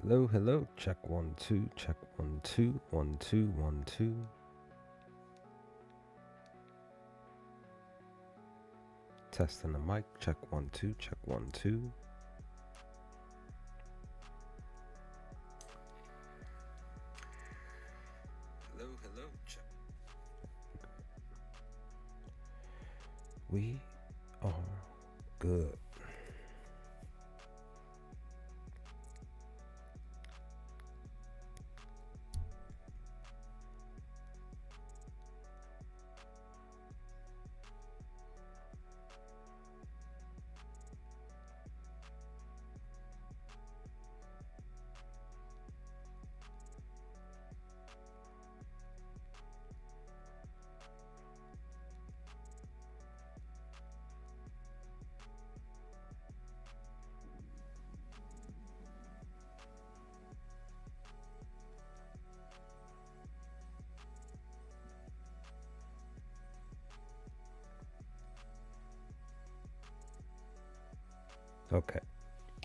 Hello, hello. Check 1 2. Check 1 2. 1 2 1 2. Testing the mic. Check 1 2. Check 1 2. Hello, hello. Check. We are good. Okay.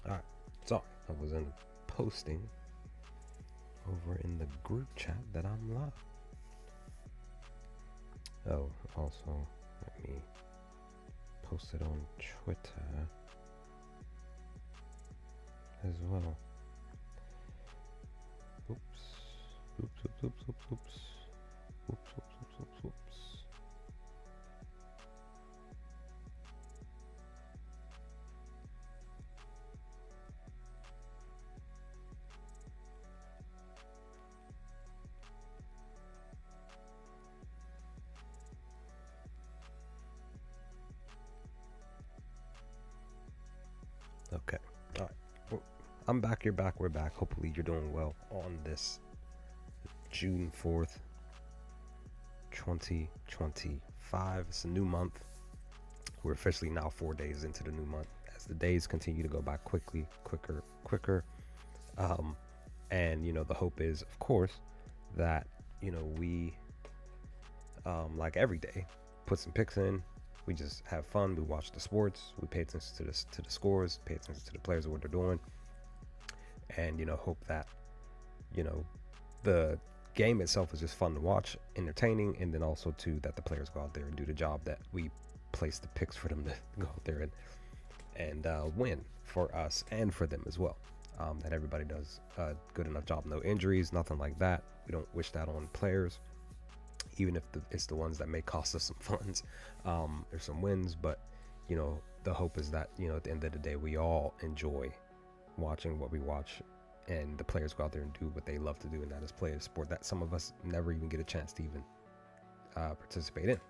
All right. Sorry, I was in posting over in the group chat that I'm live. Oh, also, let me post it on Twitter as well. Oops. Oops, oops, oops, oops, oops. Oops, oops, oops, oops, oops. Okay. All right. I'm back. You're back. We're back. Hopefully you're doing well on this June 4th, 2025. It's a new month. We're officially now 4 days into the new month. As the days continue to go by quicker. And, the hope is, of course, that, we, like every day, put some picks in. We just have fun. We watch the sports. We pay attention to the scores, pay attention to the players and what they're doing. And, hope that, the game itself is just fun to watch, entertaining, and then also, too, that the players go out there and do the job that we place the picks for them to go out there and win for us and for them as well. That everybody does a good enough job. No injuries, nothing like that. We don't wish that on players, even if it's the ones that may cost us some funds or some wins. But, the hope is that, at the end of the day, we all enjoy watching what we watch, and the players go out there and do what they love to do, and that is play a sport that some of us never even get a chance to even participate in,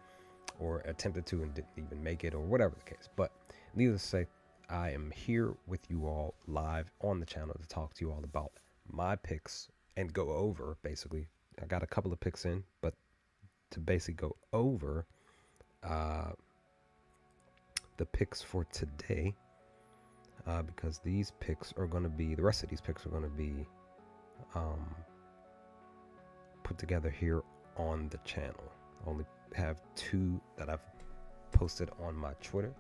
or attempted to and didn't even make it, or whatever the case. But needless to say, I am here with you all live on the channel to talk to you all about my picks and go over, basically. I got a couple of picks in, but to basically go over the picks for today, because these picks are going to be, the rest of these picks are going to be put together here on the channel. I only have two that I've posted on my Twitter.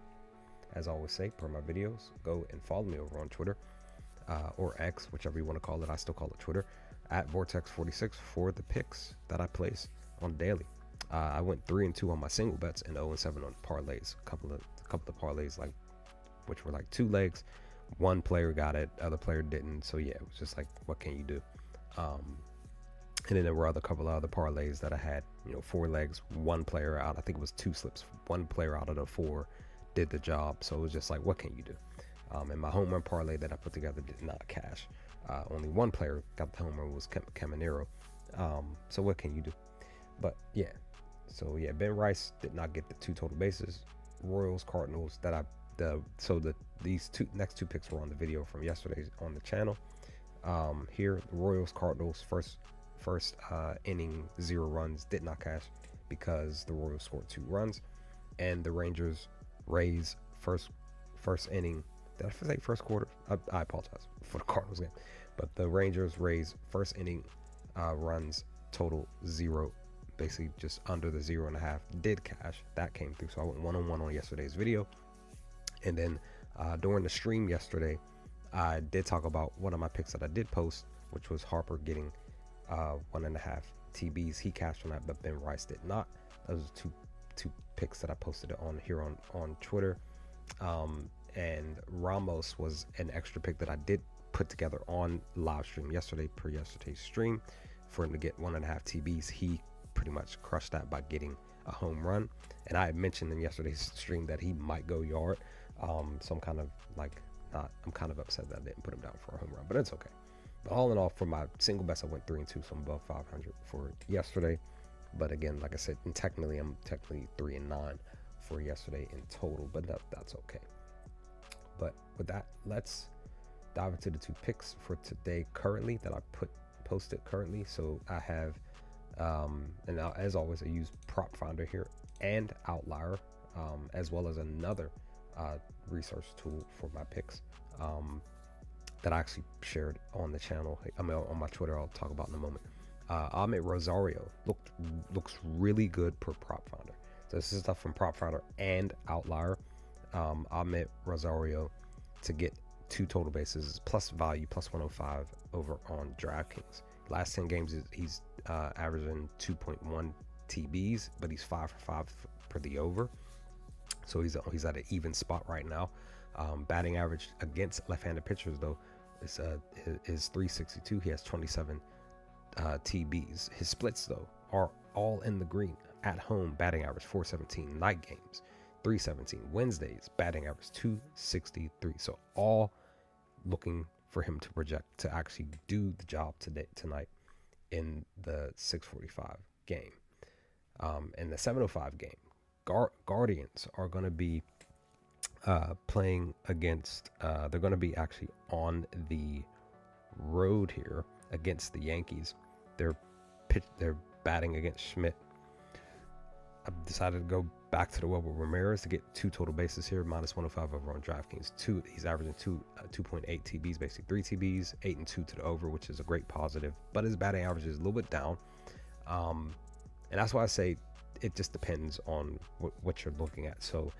As I always say, per my videos, go and follow me over on Twitter or X, whichever you want to call it. I still call it Twitter, at Vortex46 for the picks that I place on daily. I went 3-2 on my single bets and 0-7 on parlays. A couple of parlays, which were like 2 legs. One player got it, other player didn't. So yeah, it was just like, what can you do? And then there were a couple of other parlays that I had, 4 legs, one player out. I think it was 2 slips. One player out of the 4 did the job. So it was just like, what can you do? And my home run parlay that I put together did not cash. Only one player got the home run, was Caminero. So what can you do? But yeah. So yeah, Ben Rice did not get the 2 total bases. Royals, Cardinals these next two picks were on the video from yesterday on the channel. Here, the Royals, Cardinals, first inning 0 runs, did not cash because the Royals scored 2 runs, and the Rangers, Rays, first inning. Did I say first quarter? I apologize for the Cardinals game, but the Rangers, Rays, first inning runs total 0. Basically just under the 0.5 did cash. That came through. So I went 1-on-1 on yesterday's video. And then during the stream yesterday, I did talk about one of my picks that I did post, which was Harper getting 1.5 TBs. He cashed on that, but Ben Rice did not. Those are two picks that I posted on here on Twitter. And Ramos was an extra pick that I did put together on live stream yesterday, per yesterday's stream, for him to get 1.5 TBs. He pretty much crushed that by getting a home run. And I had mentioned in yesterday's stream that he might go yard. So I'm kind of upset that I didn't put him down for a home run, but it's okay. But all in all, for my single best, I went 3-2, so I'm above 500 for yesterday. But again, like I said, I'm technically 3-9 for yesterday in total, but that's okay. But with that, let's dive into the two picks for today currently that I posted currently. So I have, and now, as always, I use Prop Finder here and Outlier, as well as another research tool for my picks that I actually shared on the channel. I mean, on my Twitter, I'll talk about in a moment. Ahmed Rosario looks really good per Prop Finder. So this is stuff from Prop Finder and Outlier. Ahmed Rosario to get 2 total bases plus value plus 105 over on DraftKings. Last 10 games he's averaging 2.1 TBs, but he's 5 for 5 per the over. So he's at an even spot right now. Batting average against left-handed pitchers though is 362. He has 27 TBs. His splits though are all in the green. At home, batting average 417. Night games 317. Wednesdays, batting average 263. So all looking for him to project to actually do the job tonight in the 6:45 game. In the 7:05 game, Guardians are going to be playing against. They're going to be actually on the road here against the Yankees. They're batting against Schmidt. I've decided to go back to the well with Ramirez to get 2 total bases here, minus 105 over on DraftKings. He's averaging 2.8 TBs, basically 3 TBs, 8 and 2 to the over, which is a great positive. But his batting average is a little bit down, and that's why I say it just depends on what you're looking at. So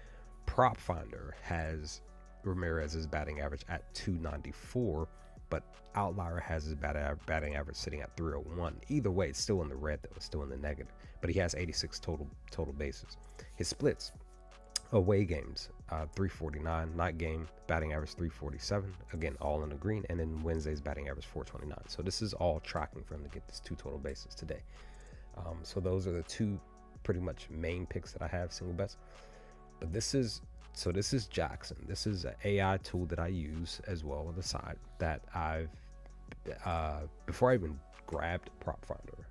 Prop Finder has Ramirez's batting average at 294, but Outlier has his batting average sitting at 301. Either way, it's still in the red though. It's still in the negative. But he has 86 total bases. His splits, away games, 349. Night game, batting average 347. Again, all in the green. And then Wednesday's batting average 429. So this is all tracking for him to get this 2 total bases today. So those are the 2 pretty much main picks that I have, single bets. But this is Jackson. This is an AI tool that I use as well on the side that I've before I even grabbed Prop Finder.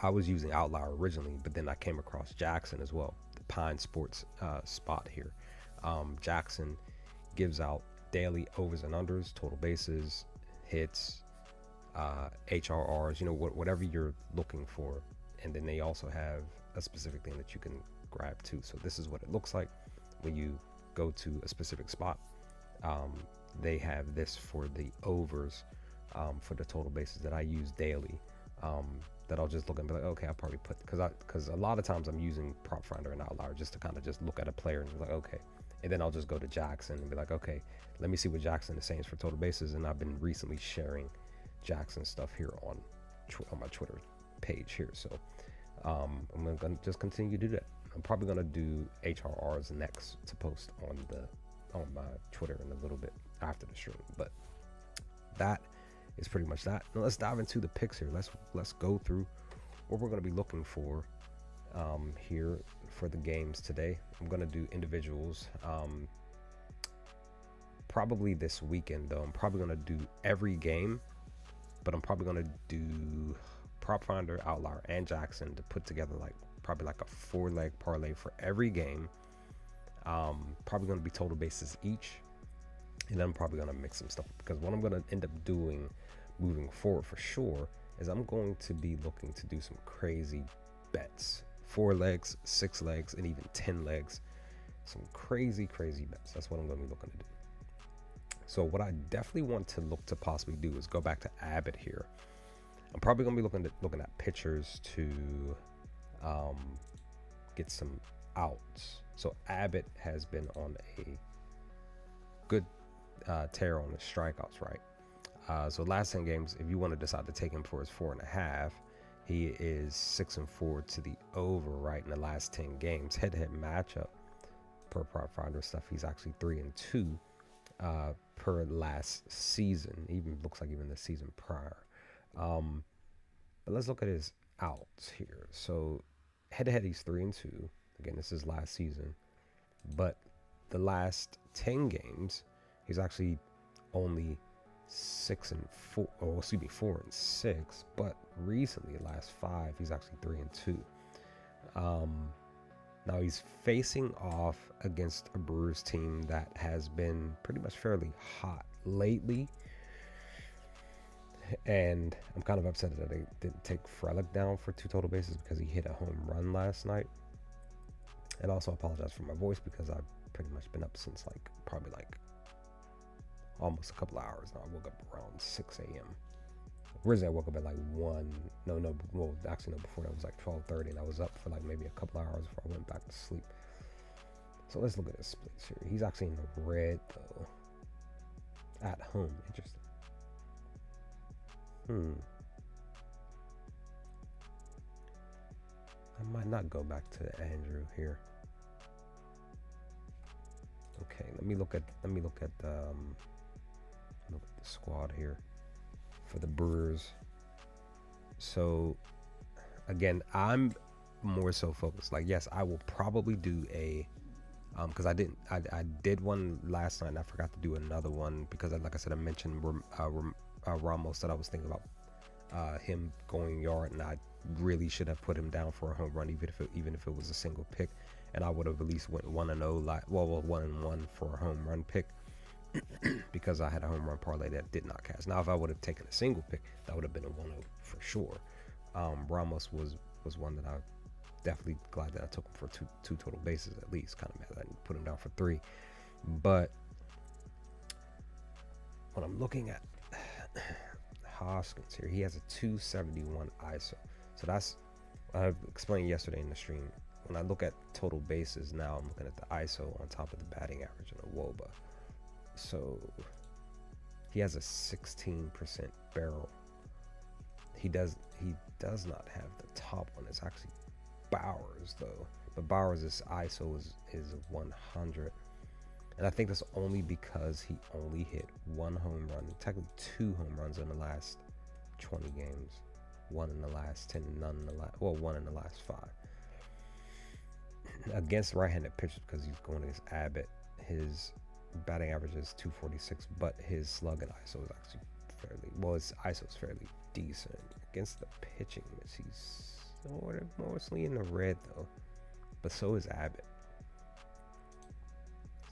I was using Outlier originally, but then I came across Jackson as well, the Pine Sports spot here. Jackson gives out daily overs and unders, total bases, hits, HRRs, whatever you're looking for. And then they also have a specific thing that you can grab too. So this is what it looks like when you go to a specific spot. They have this for the overs, for the total bases that I use daily. That I'll just look and be like, okay, I'll probably put, because a lot of times I'm using Prop Finder and Outlier just to kind of just look at a player and be like, okay, and then I'll just go to Jackson and be like, okay, let me see what Jackson is saying for total bases. And I've been recently sharing Jackson stuff here on my Twitter page here. So I'm gonna just continue to do that. I'm probably gonna do HRRs next to post on my Twitter in a little bit after the stream. But that is pretty much that. Now let's dive into the picks here. Let's go through what we're going to be looking for here for the games today. I'm going to do individuals probably this weekend though. I'm probably going to do every game, but I'm probably going to do Prop Finder, Outlier, and Jackson to put together probably like a 4-leg parlay for every game. Probably going to be total bases each. And then I'm probably going to mix some stuff, because what I'm going to end up doing moving forward for sure is I'm going to be looking to do some crazy bets. 4 legs, 6 legs, and even 10 legs. Some crazy bets. That's what I'm going to be looking to do. So what I definitely want to look to possibly do is go back to Abbott here. I'm probably going to be looking at pitchers to get some outs. So Abbott has been on a good tear on his strikeouts, right? So last 10 games, if you want to decide to take him for his 4.5, he is 6-4 to the over, right? In the last 10 games, head-to-head matchup per Prop Finder stuff, he's actually 3-2 per last season. Even looks like even the season prior. But let's look at his outs here. So head-to-head, he's 3-2. Again, this is last season, but the last 10 games, he's actually only 6-4, or excuse me, 4-6. But recently, the last 5, he's actually 3-2. Now he's facing off against a Brewers team that has been pretty much fairly hot lately. And I'm kind of upset that they didn't take Frelick down for 2 total bases because he hit a home run last night. And also apologize for my voice because I've pretty much been up since probably almost a couple of hours now. I woke up around 6 a.m. Originally, I woke up at 1. Well, actually, no, before that was 12:30, and I was up for maybe a couple of hours before I went back to sleep. So let's look at his splits here. He's actually in the red, though. At home. Interesting. I might not go back to Andrew here. Okay, let me look at the squad here for the Brewers. So again, I'm more so focused. Yes, I will probably do a because I did one last night and I forgot to do another one because like I said, I mentioned Ramos, that I was thinking about him going yard, and I really should have put him down for a home run, even if it was a single pick, and I would have at least went 1-0, 1-1 for a home run pick because I had a home run parlay that did not cash. Now, if I would have taken a single pick, that would have been a 1-0 for sure. Ramos was one that I definitely glad that I took him for two total bases at least. Kind of mad that I didn't put him down for 3, but when I'm looking at Hoskins here, he has a 271 ISO. So that's, I explained yesterday in the stream, when I look at total bases now, I'm looking at the ISO on top of the batting average and the WOBA. So he has a 16% barrel. He does not have the top one. It's actually Bowers though, but Bowers' ISO is 100. And I think that's only because he only hit 1 home run, technically 2 home runs in the last 20 games. 1 in the last 10, none in the last, 1 in the last 5. Against right-handed pitchers, because he's going against Abbott, his batting average is 246, but his slug and ISO is actually his ISO is fairly decent. Against the pitching, he's mostly in the red though, but so is Abbott.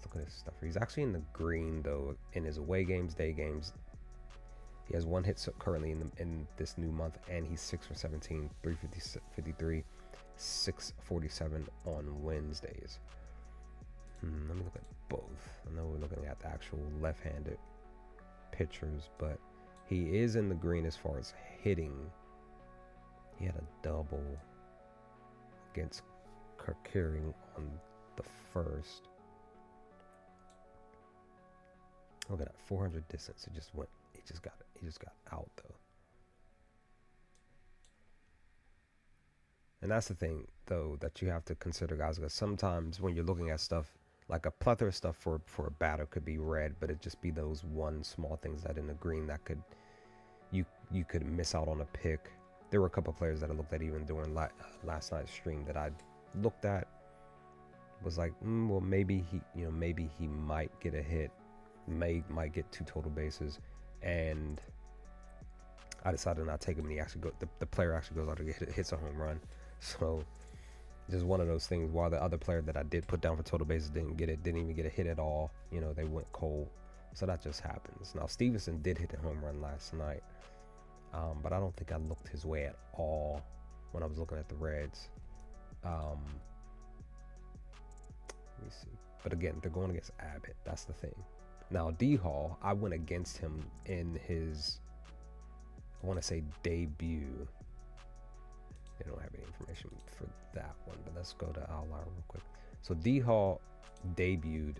Look at his stuff. He's actually in the green though in his away games, day games. He has 1 hit currently in this new month, and he's 6 for 17, 353, 647 on Wednesdays. Let me look at both. I know we're looking at the actual left-handed pitchers, but he is in the green as far as hitting. He had a double against Kirkering on the 1st. Look at that, 400 distance. He just got out though. And that's the thing though that you have to consider, guys, because sometimes when you're looking at stuff, like a plethora of stuff for a batter could be red, but it just be those one small things that in the green that could you could miss out on a pick. There were a couple of players that I looked at even during last night's stream that I looked at, was like, well, maybe he might get a hit, might get 2 total bases, and I decided not to take him, and the player actually goes out and hits a home run. So just one of those things. While the other player that I did put down for total bases didn't even get a hit at all. They went cold. So that just happens. Now Stevenson did hit a home run last night, but I don't think I looked his way at all when I was looking at the Reds. Let me see. But again, they're going against Abbott. That's the thing. Now D-Hall, I went against him in his, I want to say, debut. They don't have any information for that one, but let's go to Outlier real quick. So D-Hall debuted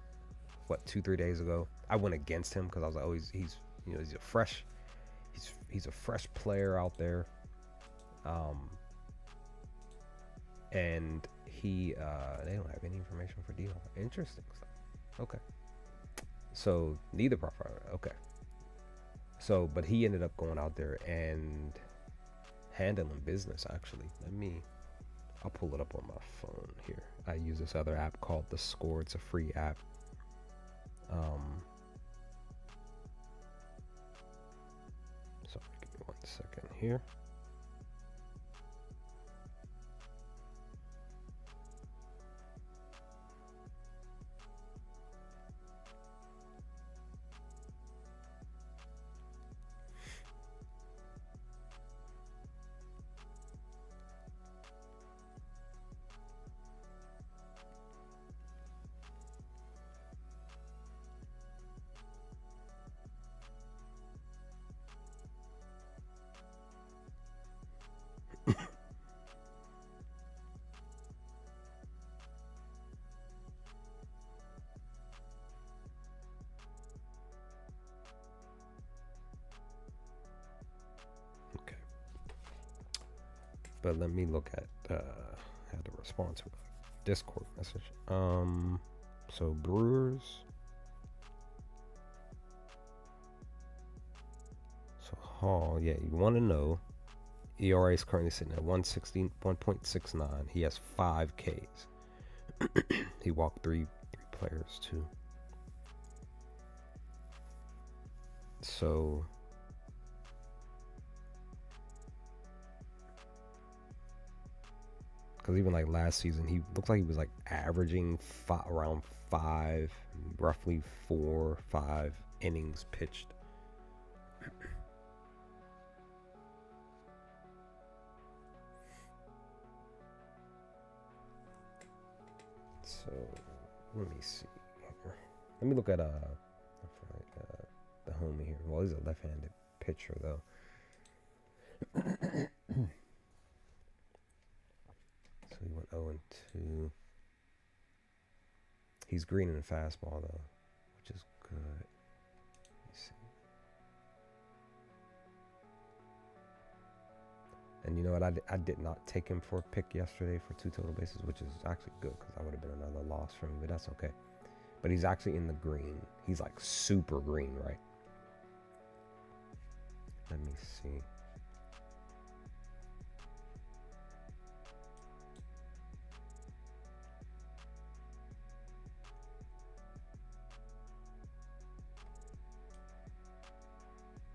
what, 2-3 days ago. I went against him because I was like, oh, he's you know, he's a fresh player out there, and he they don't have any information for D-Hall. Interesting stuff. Okay, so neither profile. Okay, so but he ended up going out there and handling business. Actually, I'll pull it up on my phone here. I use this other app called The Score. It's a free app. Sorry, give me 1 second here. Okay, but let me look at how to respond to a Discord message. So Brewers. So Hall, yeah, you want to know. ERA is currently sitting at 1.69. He has 5 Ks. He walked three players too. So because even like last season, he looked like he was like averaging around 5, roughly 4-5 innings pitched. So let me see here. Let me look at the homie here. Well, he's a left-handed pitcher though. So he went 0-2. He's green in the fastball though, which is good. Let me see. And you know what? I did not take him for a pick yesterday for 2 total bases, which is actually good because that would have been another loss for me, but that's okay. But he's actually in the green. He's like super green, right? Let me see.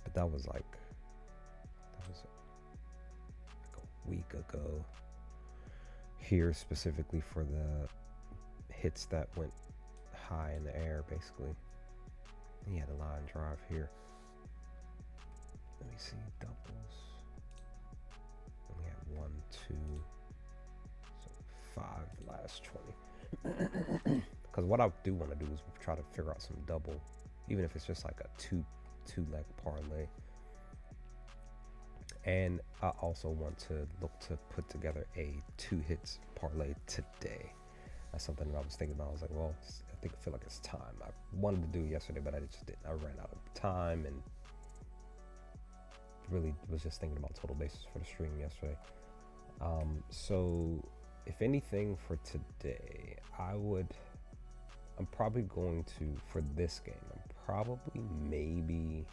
But that was like a week ago. Here specifically for the hits that went high in the air, basically. He had a line drive here. Let me see, doubles. Only had 1, 2, so 5 the last 20. Because what I do want to do is try to figure out some double, even if it's just like a two-leg parlay. And I also want to look to put together a 2 hits parlay today. That's something that I was thinking about. I was like, well, I feel like it's time. I wanted to do it yesterday, but I just didn't. I ran out of time and really was just thinking about total bases for the stream yesterday. So if anything for today, I'm probably going to, for this game, I'm probably maybe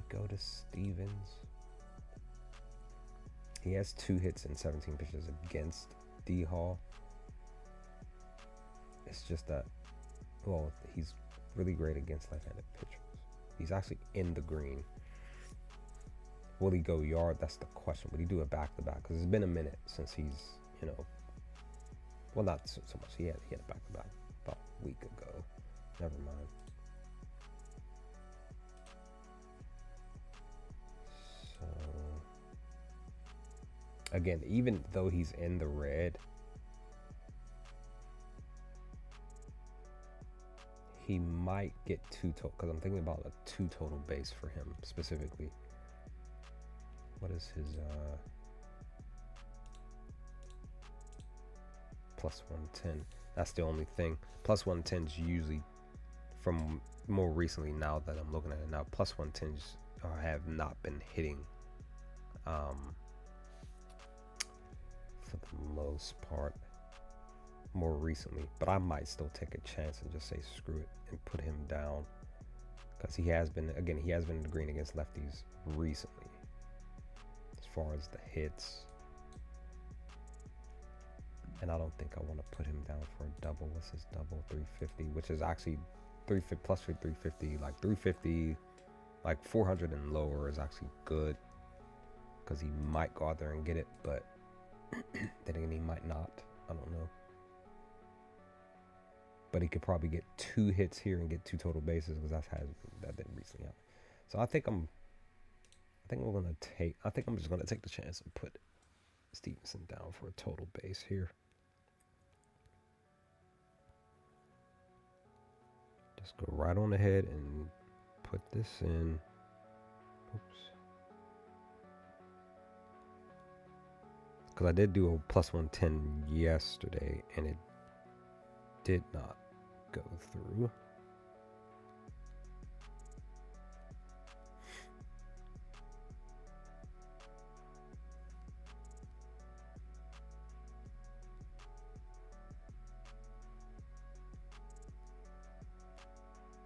go to Stevens. He has 2 hits and 17 pitches against D-Hall. It's just that, well, he's really great against left-handed pitchers. He's actually in the green. Will he go yard? That's the question. Would he do it back-to-back? Because it's been a minute since he's, you know, well, not so much. He had a back-to-back about a week ago. Never mind. So again, even though he's in the red, he might get 2 total, because I'm thinking about a 2 total base for him specifically. What is his plus 110. That's the only thing. Plus 110s usually, from more recently, now that I'm looking at it now, plus 110s have not been hitting for the most part more recently. But I might still take a chance and just say screw it and put him down, because he has been in the green against lefties recently as far as the hits. And I don't think I want to put him down for a double. What's his double? 350, which is actually 350 plus for 350. Like 350, like 400 and lower is actually good, because he might go out there and get it, but then again, he might not. I don't know. But he could probably get 2 hits here and get 2 total bases, because that didn't recently happen. So I think I'm just gonna take the chance and put Stevenson down for a total base here. Just go right on ahead and put this in. Oops. Because I did do a plus 110 yesterday, and it did not go through.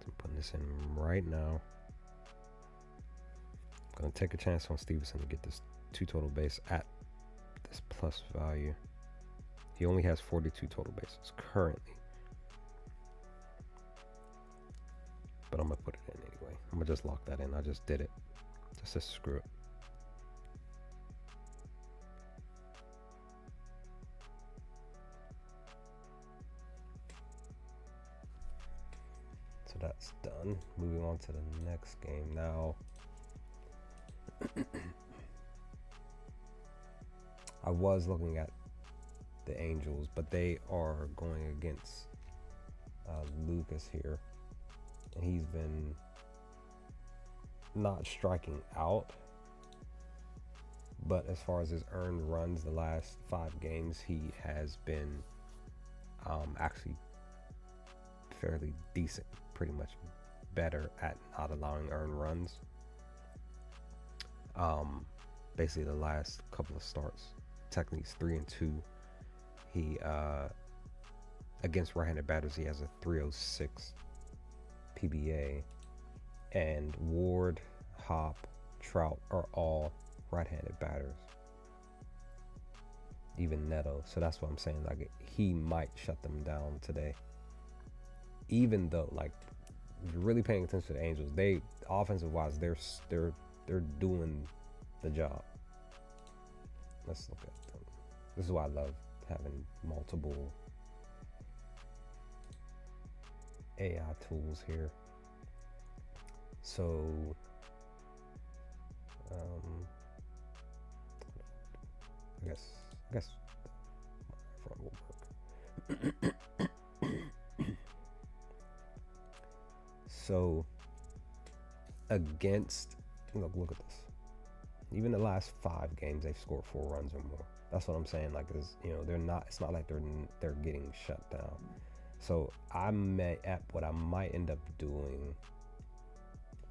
I'm putting this in right now. I'm going to take a chance on Stevenson to get this 2 total base at this plus value. He only has 42 total bases currently, but I'm gonna put it in anyway. I'm gonna just lock that in. I just did it just to screw it. So that's done. Moving on to the next game now. I was looking at the Angels, but they are going against Lucas here, and he's been not striking out, but as far as his earned runs the last 5 games, he has been actually fairly decent, pretty much better at not allowing earned runs. Basically the last couple of starts, technically it's 3-2. He against right-handed batters, he has a 306 PBA, and Ward, Hop, Trout are all right-handed batters, even Neto. So that's what I'm saying, like he might shut them down today, even though, like, if you're really paying attention to the Angels, they offensive wise, they're doing the job. Let's look at them. This is why I love having multiple AI tools here. So I guess front will work. So against, look at this. Even the last 5 games, they've scored 4 runs or more. That's what I'm saying. Like, they're not. It's not like they're getting shut down. So what I might end up doing,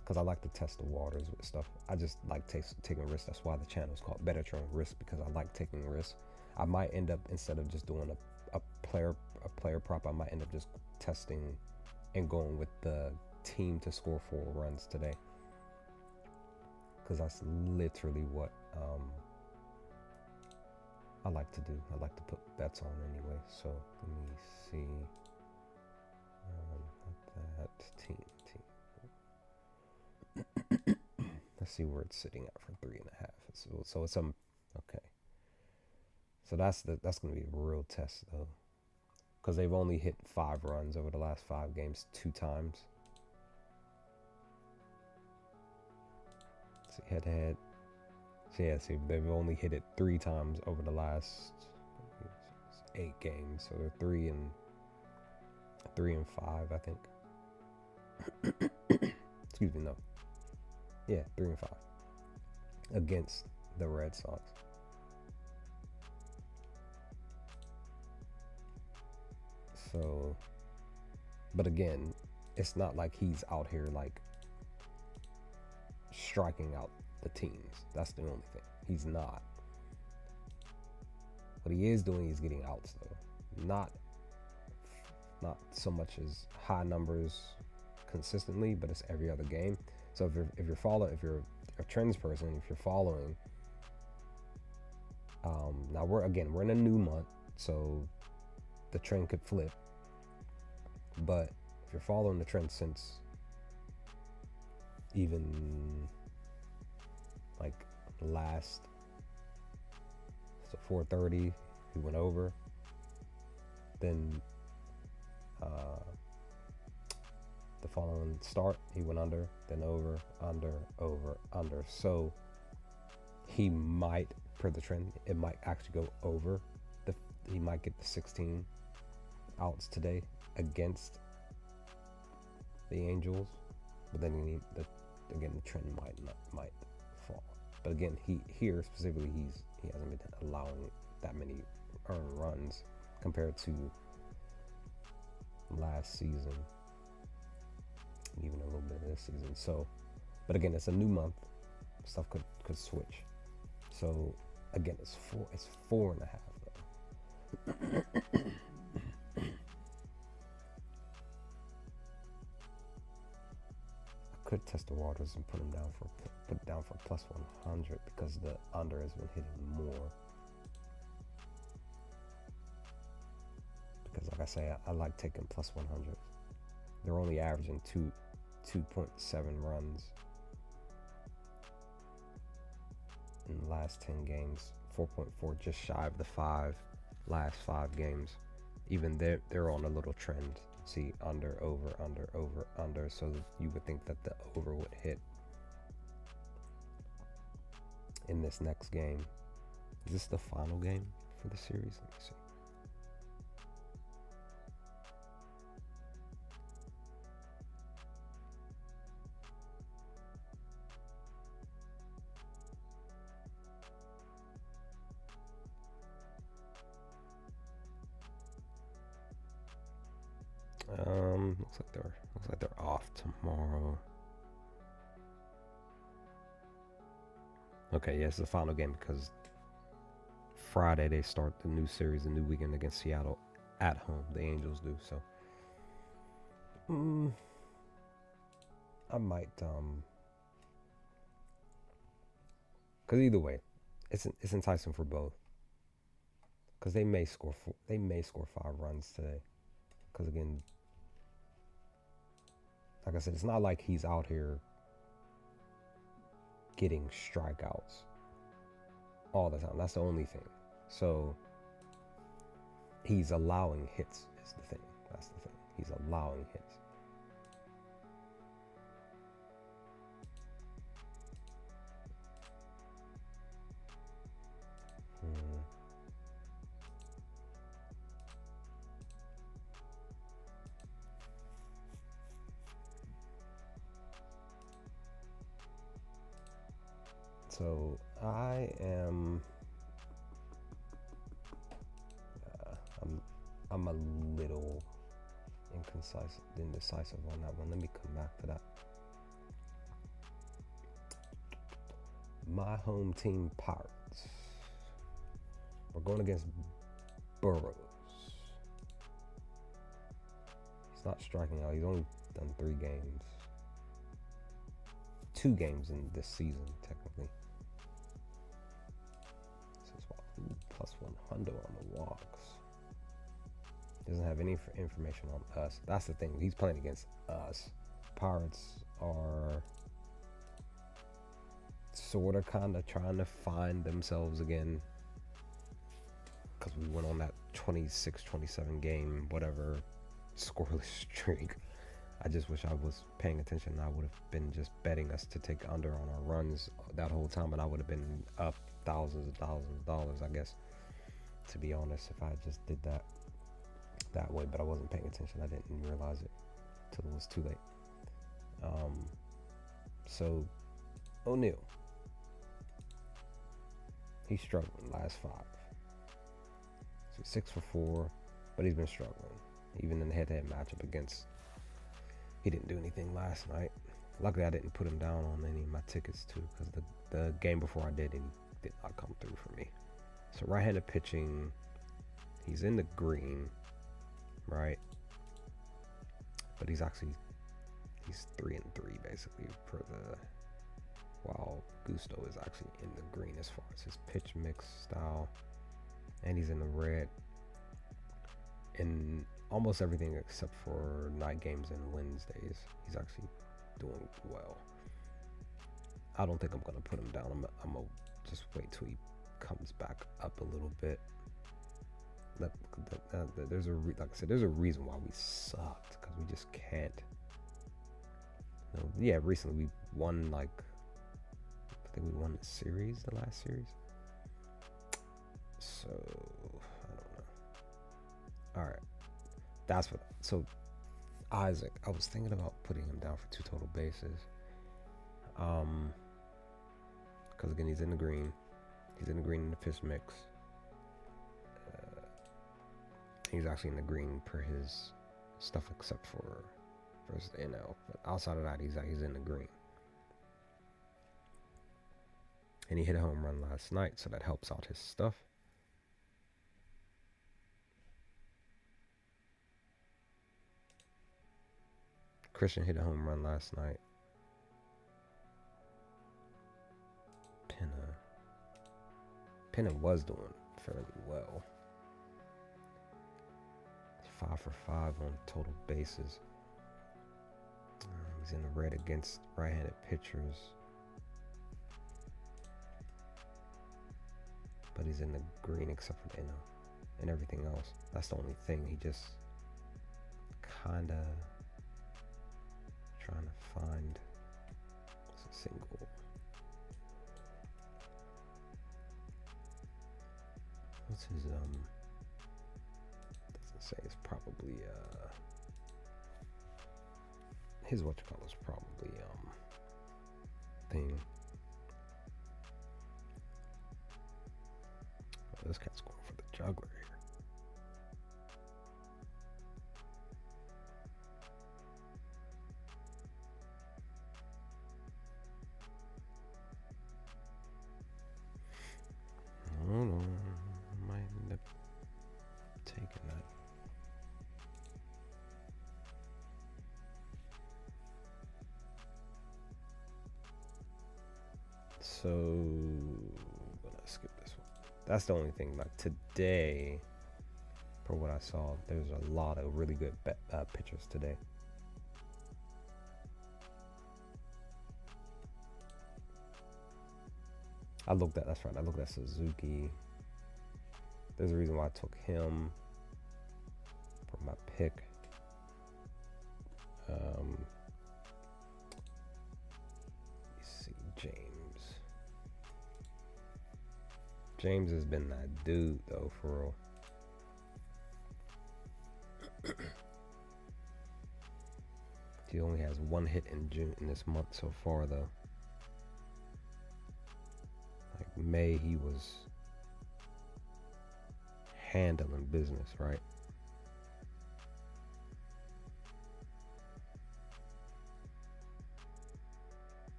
because I like to test the waters with stuff. I just like taking risks. That's why the channel is called Better Train Risk, because I like taking risks. I might end up, instead of just doing a player prop, I might end up just testing and going with the team to score 4 runs today, because that's literally what I like to do. I like to put bets on anyway. So let me see. That team. Let's see where it's sitting at for 3.5. So it's okay. So that's going to be a real test though, because they've only hit 5 runs over the last 5 games 2 times. See, head to head. So yeah, see, they've only hit it 3 times over the last 8 games. So they're 3 and 5, I think. Excuse me, no. Yeah, 3 and 5 against the Red Sox. So, but again, it's not like he's out here like striking out the teams. That's the only thing. He's not. What he is doing is getting outs though. Not so much as high numbers consistently, but it's every other game. So if you're a trends person, if you're following, now we're in a new month, so the trend could flip. But if you're following the trend since even like last, so 4:30, he went over. Then the following start, he went under, then over, under, over, under. So he might, per the trend, it might actually go over. He might get the 16 outs today against the Angels, but then again the trend might fall. But again, here specifically, he hasn't been allowing that many earned runs compared to last season, and even a little bit of this season. So, but again, it's a new month. Stuff could switch. So again, it's 4.5 though. I could test the waters and put it down for plus 100 because the under has been hitting more. Because like I say, I like taking plus 100. They're only averaging 2.7 runs in the last 10 games, 4.4, just shy of the last 5 games. Even they're on a little trend. See, under, over, under, over, under. So you would think that the over would hit in this next game. Is this the final game for the series? Let me see. Looks like they're off tomorrow. Okay, yeah, it's the final game because Friday they start the new series, the new weekend against Seattle at home. The Angels do. So I might because either way, it's enticing for both. Because they may score 5 runs today. Because again, like I said, it's not like he's out here getting strikeouts all the time. That's the only thing. So he's allowing hits is the thing. That's the thing. He's allowing hits. So I am, I'm a little indecisive on that one. Let me come back to that. My home team, Pirates. We're going against Burrows. He's not striking out. He's only done 3 games. 2 games in this season, technically. Plus 100 on the walks. Doesn't have any information on us. That's the thing. He's playing against us. Pirates are sort of kind of trying to find themselves again. Because we went on that 26-27 game, whatever, scoreless streak. I just wish I was paying attention. I would have been just betting us to take under on our runs that whole time, and I would have been up thousands of dollars, I guess, to be honest, if I just did that way. But I wasn't paying attention. I didn't realize it till it was too late. So O'Neal, he's struggling last 5. So 6 for 4, but he's been struggling. Even in the head-to-head matchup against, he didn't do anything last night. Luckily, I didn't put him down on any of my tickets too, because the game before I did, he did not come through for me. So right-handed pitching, he's in the green, right? But he's 3-3 basically per the. While Gusto is actually in the green as far as his pitch mix style, and he's in the red in almost everything except for night games and Wednesdays. He's actually doing well. I don't think I'm gonna put him down. I'm gonna just wait till he comes back up a little bit. There's like I said, there's a reason why we sucked, because we just can't. Yeah, recently we won I think we won the series, the last series. So I don't know. All right, that's what. So Isaac, I was thinking about putting him down for 2 total bases. Because again, he's in the green. He's in the green in the pitch mix. He's actually in the green per his stuff, except for versus the NL. But outside of that, he's in the green. And he hit a home run last night, so that helps out his stuff. Christian hit a home run last night. Penna was doing fairly well. 5 for 5 on total bases. He's in the red against right-handed pitchers. But he's in the green except for the NL and everything else. That's the only thing. He just kind of trying to find a single. What's his doesn't say. It's probably his whatchamacallit's probably thing. Oh, this cat's going for the juggler here. No, I might end up taking that. So let's skip this one. That's the only thing. Like today, for what I saw, there's a lot of really good pitchers today. That's right. I looked at Suzuki. There's a reason why I took him for my pick. You see, James has been that dude though, for real. He only has 1 hit in this month so far though. Like May, he was handling business, right?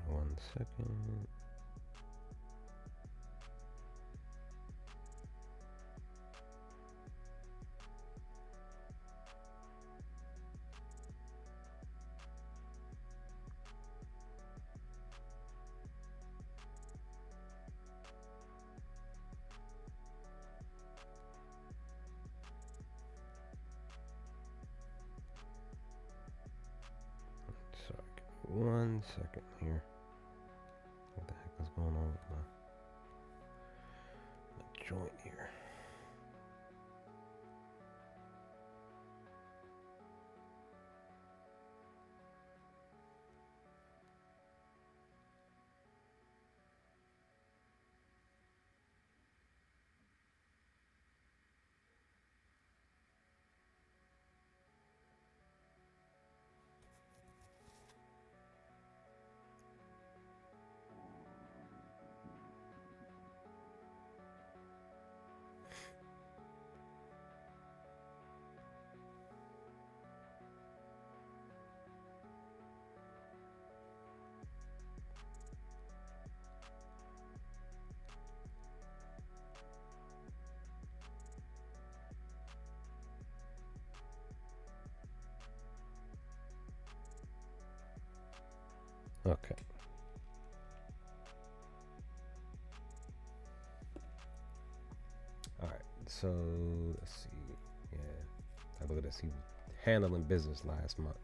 One second. One second here. What the heck is going on with my joint here? Okay. All right. So let's see. Yeah. Look at this. He was handling business last month.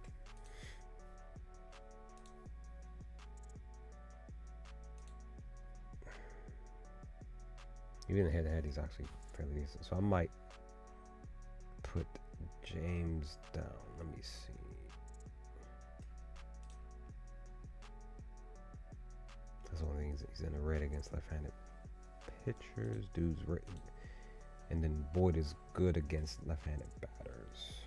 Even head to head, he's actually fairly decent. So I might put James down. Let me see. That's one thing. He's in the red against left-handed pitchers. Dude's red. And then Boyd is good against left-handed batters.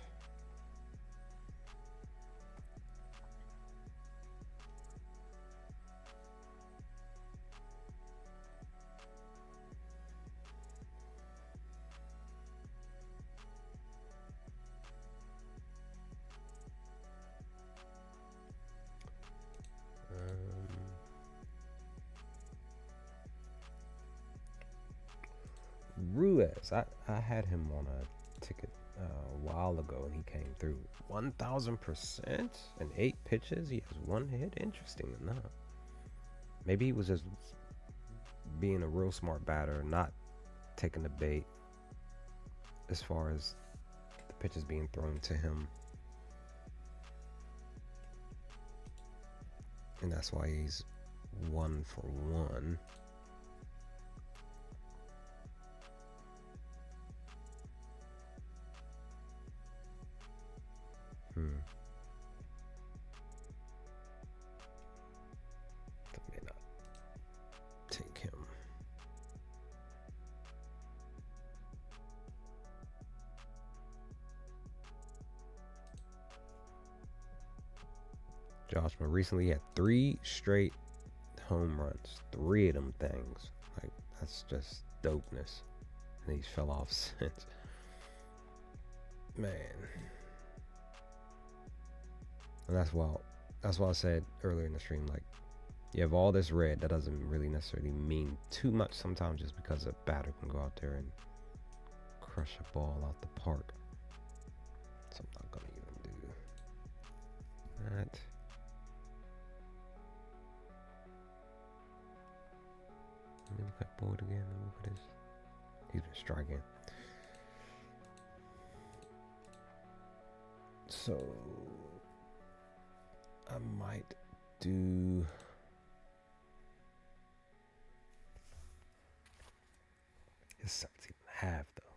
Ruiz, I had him on a ticket a while ago, and he came through 1,000% and 8 pitches. He has 1 hit. Interesting enough. Maybe he was just being a real smart batter, not taking the bait as far as the pitches being thrown to him, and that's why he's 1 for 1. That may not take him. Joshua recently had 3 straight home runs. 3 of them things. Like, that's just dopeness. And he's fell off since. Man. And that's why I said earlier in the stream, like, you have all this red, that doesn't really necessarily mean too much sometimes, just because a batter can go out there and crush a ball out the park. So I'm not gonna even do that. Let me look at Boyd again. Let me look at his. He's been striking. So I might do. His 17.5 though.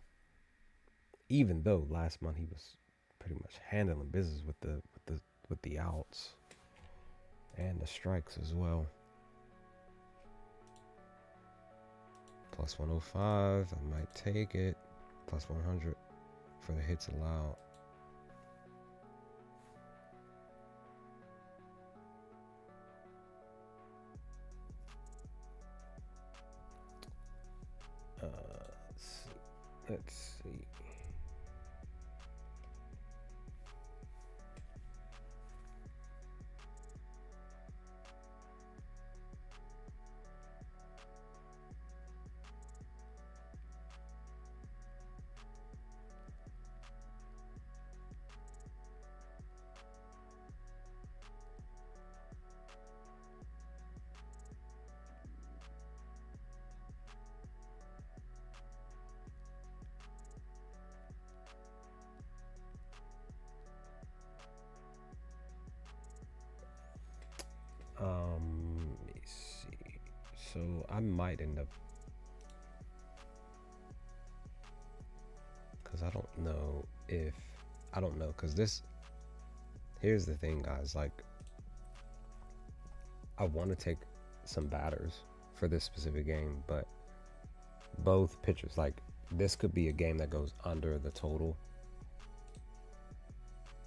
Even though last month he was pretty much handling business with the outs and the strikes as well. Plus 105, I might take it. Plus 100 for the hits allowed. Let's see. Let me see. So I might end up, because I don't know, because this, here's the thing, guys, like, I want to take some batters for this specific game, but both pitchers, like, this could be a game that goes under the total,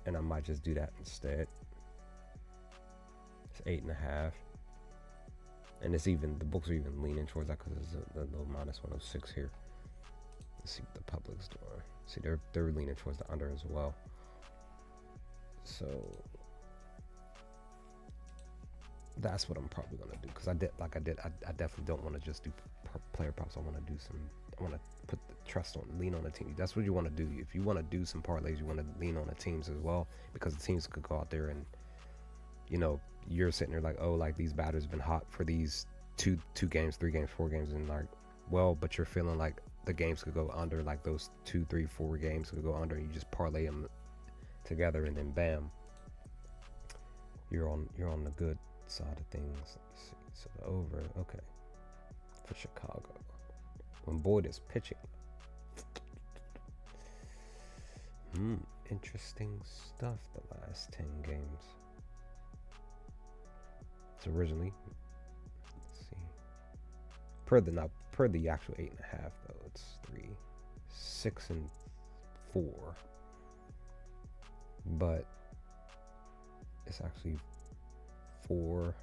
and I might just do that instead. It's 8.5, and it's even, the books are even leaning towards that because there's a little minus 106 here. Let's see what the public's doing. See, they're leaning towards the under as well. So that's what I'm probably gonna do, because I definitely don't want to just do player props. I want to do some. I want to put the trust on, lean on the team. That's what you want to do. If you want to do some parlays, you want to lean on the teams as well, because the teams could go out there and, you're sitting there like, oh, like these batters been hot for these two games, 3 games, 4 games, and like, well, but you're feeling like the games could go under, like those 2, 3, 4 games could go under, and you just parlay them together, and then bam, you're on the good side of things. Let me see. So the over, okay, for Chicago, when Boyd is pitching. Interesting stuff. The last 10 games. So originally, let's see, per the actual 8.5 though, it's 3, 6, and 4, but it's actually 4,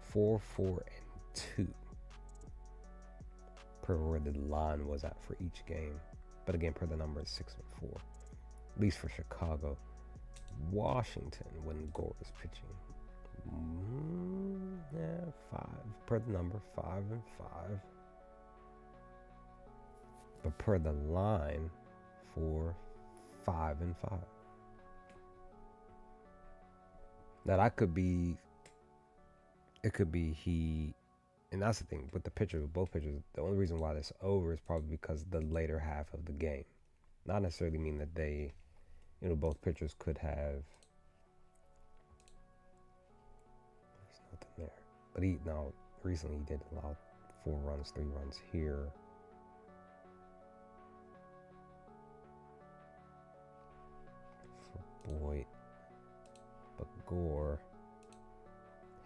4, 4, and 2 per where the line was at for each game. But again, per the number is 6 and 4, at least for Chicago. Washington, when Gore is pitching, yeah, 5 per the number, 5 and 5. But per the line, 4, 5 and 5. Now that could be, it could be he, and that's the thing with the pitchers, with both pitchers. The only reason why this over is probably because the later half of the game. Not necessarily mean that they, both pitchers could have. There's nothing there. But recently he did allow 4 runs, 3 runs here. For Boyd. But Gore,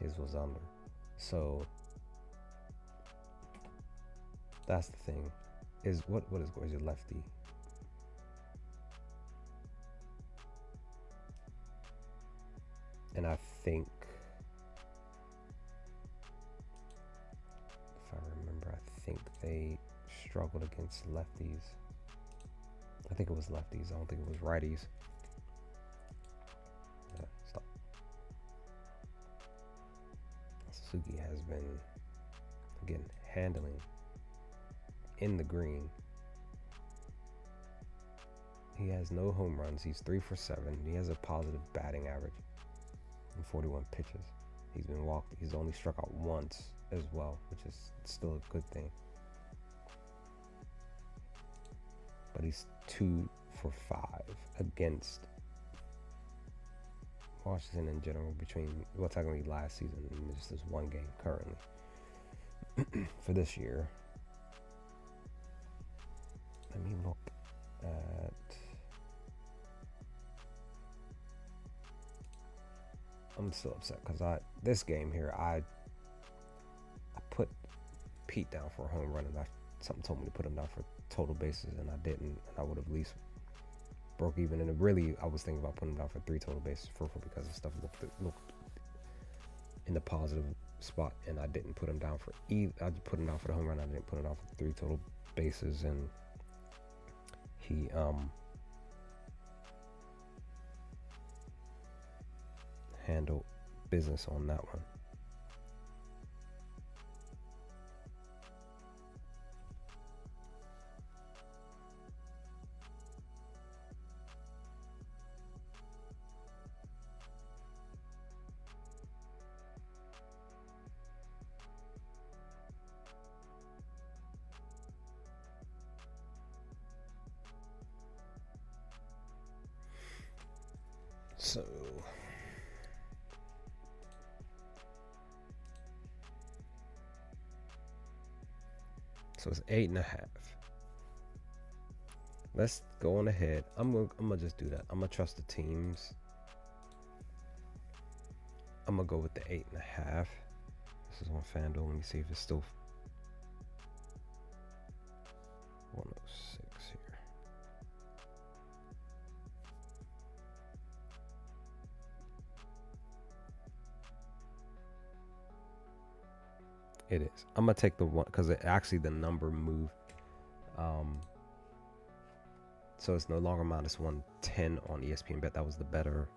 his was under. So that's the thing. Is what is Gore? Is it lefty? And I think, if I remember, I think they struggled against lefties. I think it was lefties. I don't think it was righties. Yeah, stop. Suzuki has been, again, handling in the green. He has no home runs. He's 3 for 7. He has a positive batting average in 41 pitches. He's been walked. He's only struck out once as well, which is still a good thing. But he's 2 for 5 against Washington in general, technically last season and just this one game currently. For this year, let me look at, I'm still upset because this game here, I put Pete down for a home run, and something told me to put him down for total bases, and I didn't, and I would have at least broke even. And I was thinking about putting him down for 3 total bases because the stuff looked in the positive spot, and I didn't put him down for either. I just put him down for the home run. I didn't put him down for 3 total bases, and he handled business on that one. So it's 8.5. Let's go on ahead. I'm gonna just do that. I'm gonna trust the teams. I'm gonna go with the 8.5. This is on FanDuel. Let me see if it's still 106 here. It is. I'm gonna take the one because actually the number moved. So it's no longer minus 110 on ESPN Bet. That was the better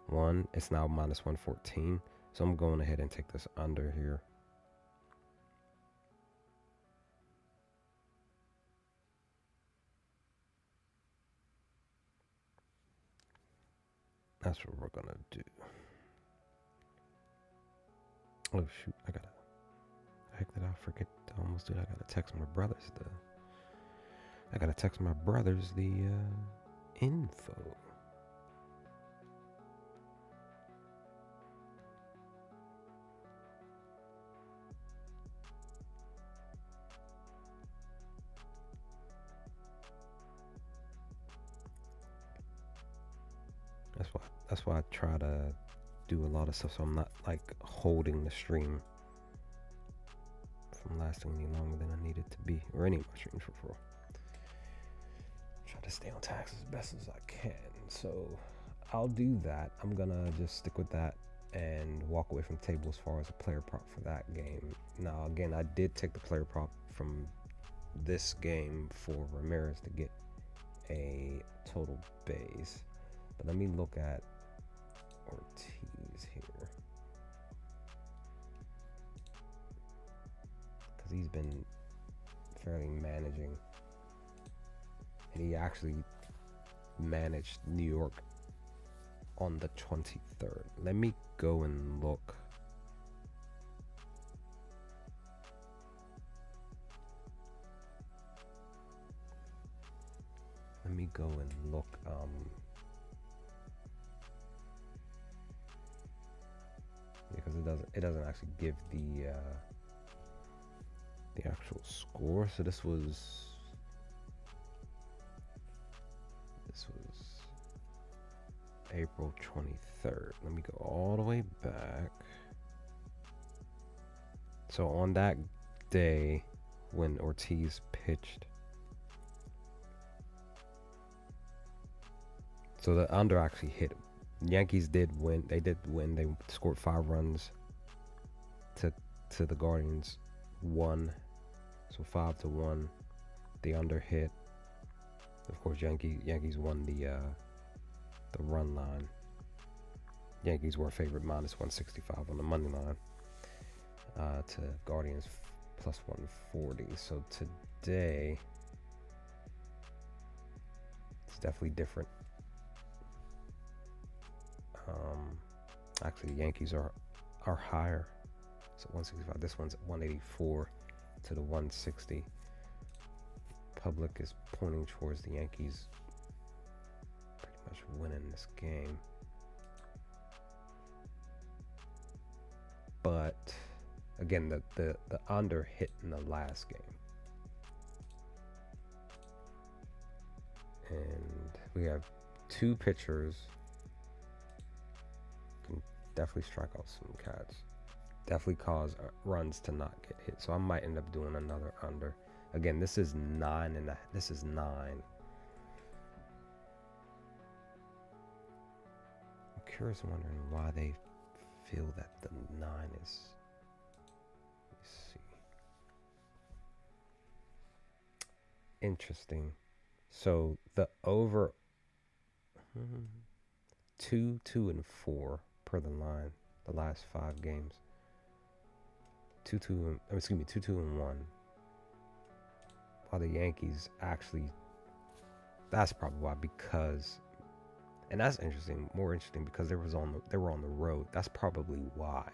one. It's now minus 114. So I'm going ahead and take this under here. That's what we're gonna do. Oh shoot, heck did I forget to almost do that? I gotta text my brothers the info. That's why I try to do a lot of stuff so I'm not like holding the stream from lasting any longer than I need it to be, or any of my streams for real. Try to stay on task as best as I can. So I'll do that. I'm gonna just stick with that and walk away from the table as far as a player prop for that game. Now again, I did take the player prop from this game for Ramirez to get a total base. But let me look at Ortiz here, because he's been fairly managing, and he actually managed New York on the 23rd. Let me go and look. Let me go and look. Because it doesn't actually give the actual score. So this was April 23rd. Let me go all the way back. So on that day when Ortiz pitched, so the under actually hit. Yankees did win. They did win. They scored 5 runs to the Guardians 1. So 5-1. The under hit. Of course, Yankees won the run line. Yankees were favored -165 on the money line to Guardians +140. So today it's definitely different. Actually, the Yankees are higher. So 165. This one's 184 to the 160. Public is pointing towards the Yankees pretty much winning this game. But again, the under hit in the last game. And we have 2 pitchers. Can definitely strike out some cats. Definitely cause runs to not get hit. So I might end up doing another under. Again, this is 9 and this is 9. I'm curious, wondering why they feel that the 9 is. Let's see. Interesting. So the over 2, 2, and 4 per the line. The last 5 games. 2, 2, and 1. While the Yankees actually, that's probably why, because, and that's interesting, more interesting, because they were on the road. That's probably why.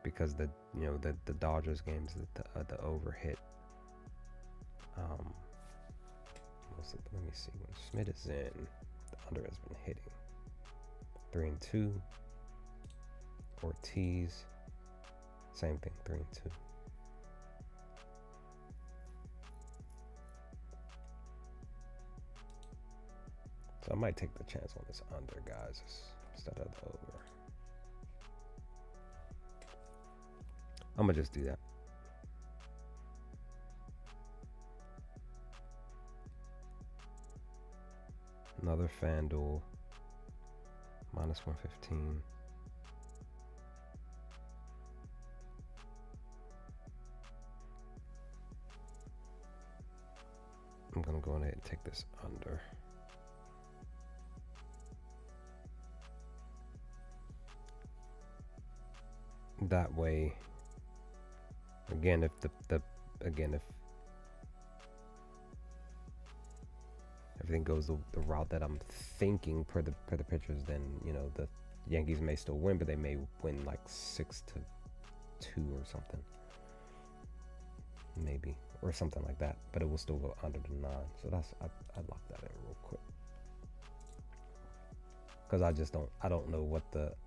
Because the Dodgers games, the over hit. Let me see, when Schmidt is in, the under has been hitting. 3-2. Ortiz, same thing, 3-2. So I might take the chance on this under, guys, instead of the over. I'm gonna just do that. Another FanDuel, -115. I'm gonna go ahead and take this under. That way, again, if if everything goes the route that I'm thinking per the pitchers, then the The Yankees may still win, but they may win like 6-2 or something, maybe, or something like that. But it will still go under the 9. So that's I locked that in real quick because I don't know what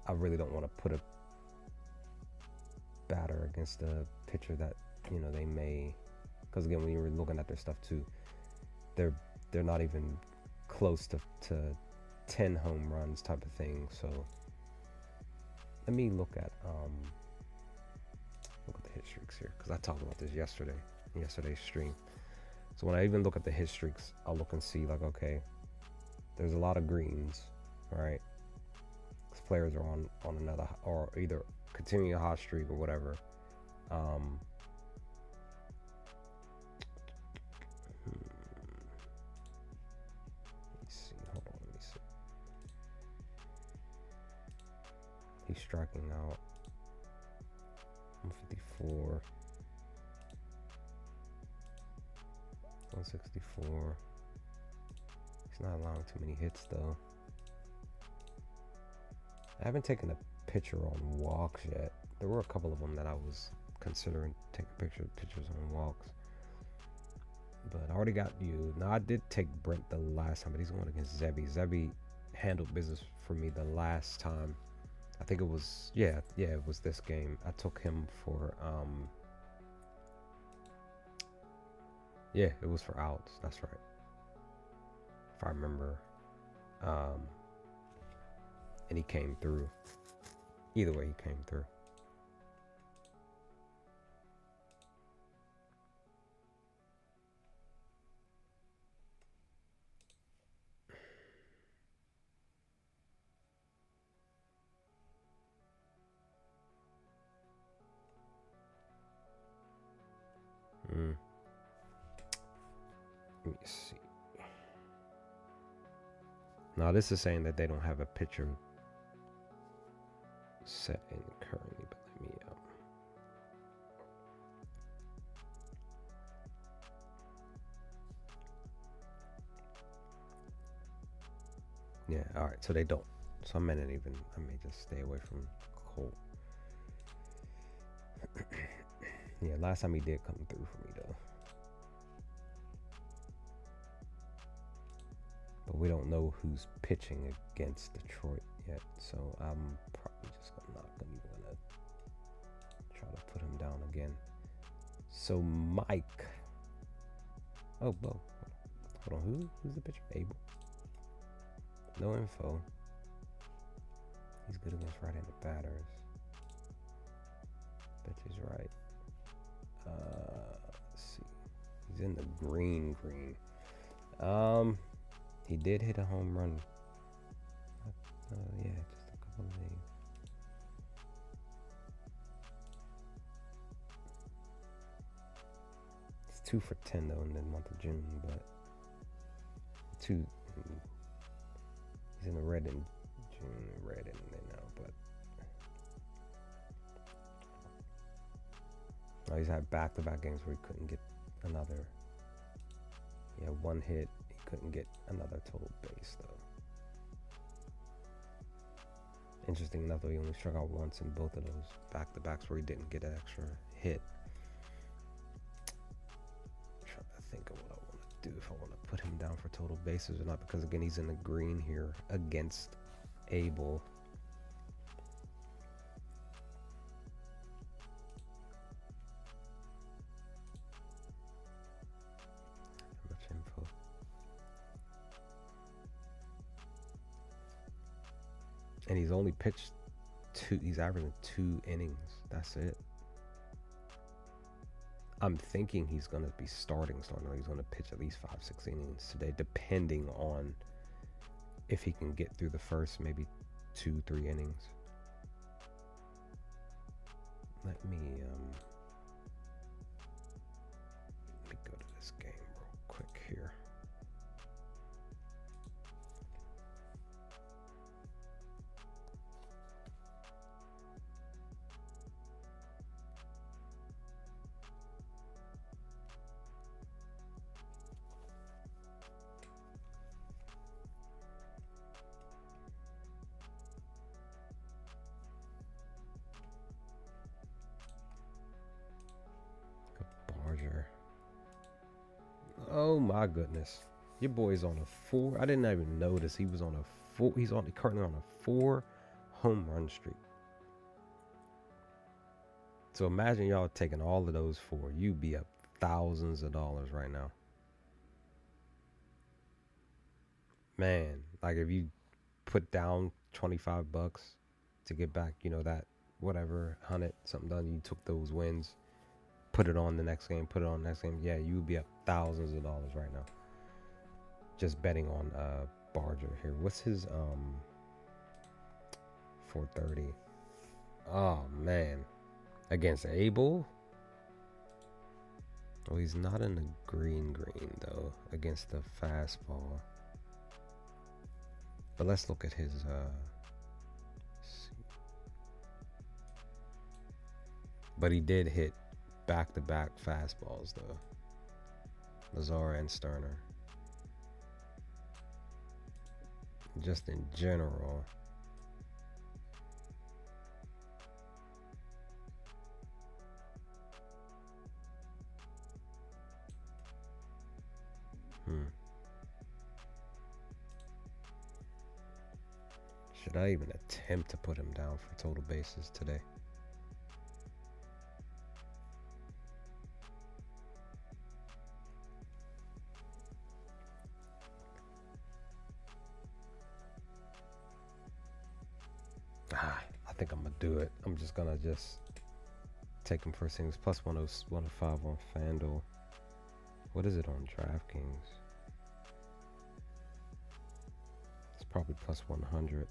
I really don't want to put a batter against a pitcher that they may, because again, when you're looking at their stuff too, they're not even close to 10 home runs type of thing. So let me look at the hit streaks here, because I talked about this yesterday's stream. So when I even look at the hit streaks, I'll look and see like, okay, there's a lot of greens, right? Because players are on another, or either continuing a hot streak or whatever. Let me see. He's striking out. 154. 164. He's not allowing too many hits though. I haven't taken a picture on walks yet. There were a couple of them that I was considering taking pictures on walks. But I already got you. Now I did take Brent the last time, but he's going against Zebby. Zebby handled business for me the last time. I think it was it was this game. I took him for it was for outs. That's right. If I remember. And he came through. Either way, he came through. Let me see. Now this is saying that they don't have a pitcher set in currently, but let me all right, so they don't. So I may just stay away from Colt. Yeah, last time he did come through for me though. But we don't know who's pitching against Detroit yet, so I'm probably just not gonna try to put him down again. So Mike. Oh, whoa. Hold on, who's the pitcher? Abel. No info. He's good against right-handed batters. Bet he's right. Let's see. He's in the green. He did hit a home run. Yeah, just a couple of days. It's 2 for 10 though in the month of June, but he's in the red in June, red in there now, but he's had back-to-back games where he couldn't get another. He had one hit. He couldn't get another total base though. Interesting enough though, he only struck out once in both of those back-to-backs where he didn't get an extra hit. I'm trying to think of what I want to do, if I want to put him down for total bases or not, because again, he's in the green here against Abel. Much info. And he's only pitched he's averaging 2 innings. That's it. I'm thinking he's going to be starting. He's going to pitch at least 5-6 innings today, depending on if he can get through the first maybe 2-3 innings. Let me go to this game real quick here. Oh my goodness. Your boy's on a 4. I didn't even notice he was on a 4. He's currently on a 4 home run streak. So imagine y'all taking all of those 4. You'd be up thousands of dollars right now. Man, like if you put down $25 to get back, that whatever 100 something done, you took those wins, put it on the next game, yeah, you would be up thousands of dollars right now. Just betting on Barger here. What's his 430? Oh man. Against Abel? Oh, he's not in the green though, against the fastball. But let's look at his but he did hit back-to-back fastballs though. Lazar and Sterner. Just in general. Should I even attempt to put him down for total bases today? I think I'm gonna do it. I'm just gonna take him first things. Plus 105 on FanDuel. What is it on DraftKings? It's probably plus 100.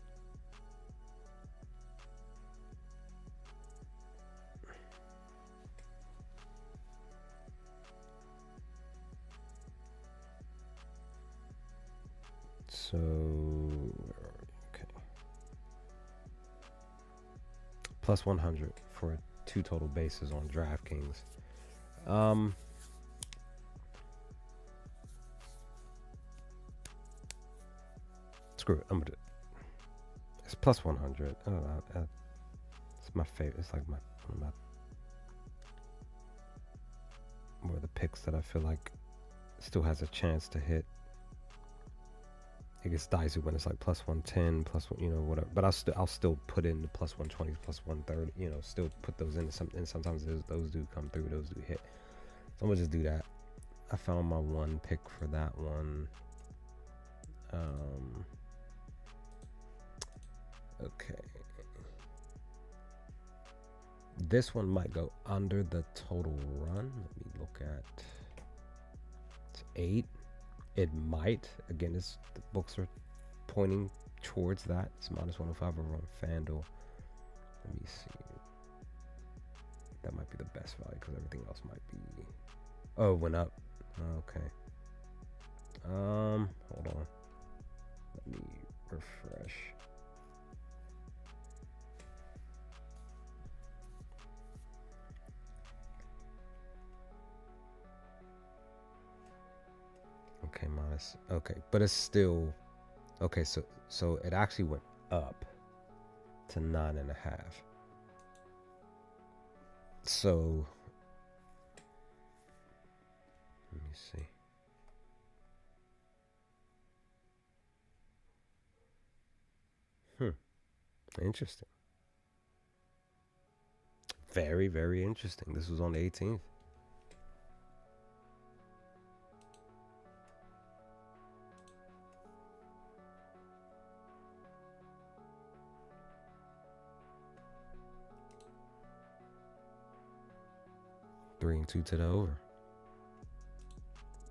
So, okay. Plus 100 for 2 total bases on DraftKings. Screw it. I'm gonna do it. It's plus 100. I don't know. It's my favorite. It's like one of my more of the picks that I feel like still has a chance to hit. It gets dicey when it's like plus 110, plus whatever. But I'll still put in the plus 120, plus 130. Still put those in. And sometimes those do come through. Those do hit. So I'm gonna just do that. I found my one pick for that one. Okay. This one might go under the total run. Let me look at. It's 8. It might. Again, the books are pointing towards that. It's minus 105 over on FanDuel. Let me see. That might be the best value because everything else might be. Oh, it went up. Okay. Hold on. Let me refresh. Okay, minus. Okay, but it's still okay. So it actually went up to 9.5. So let me see. Interesting. Very, very interesting. This was on the 18th. Three and 2 to the over.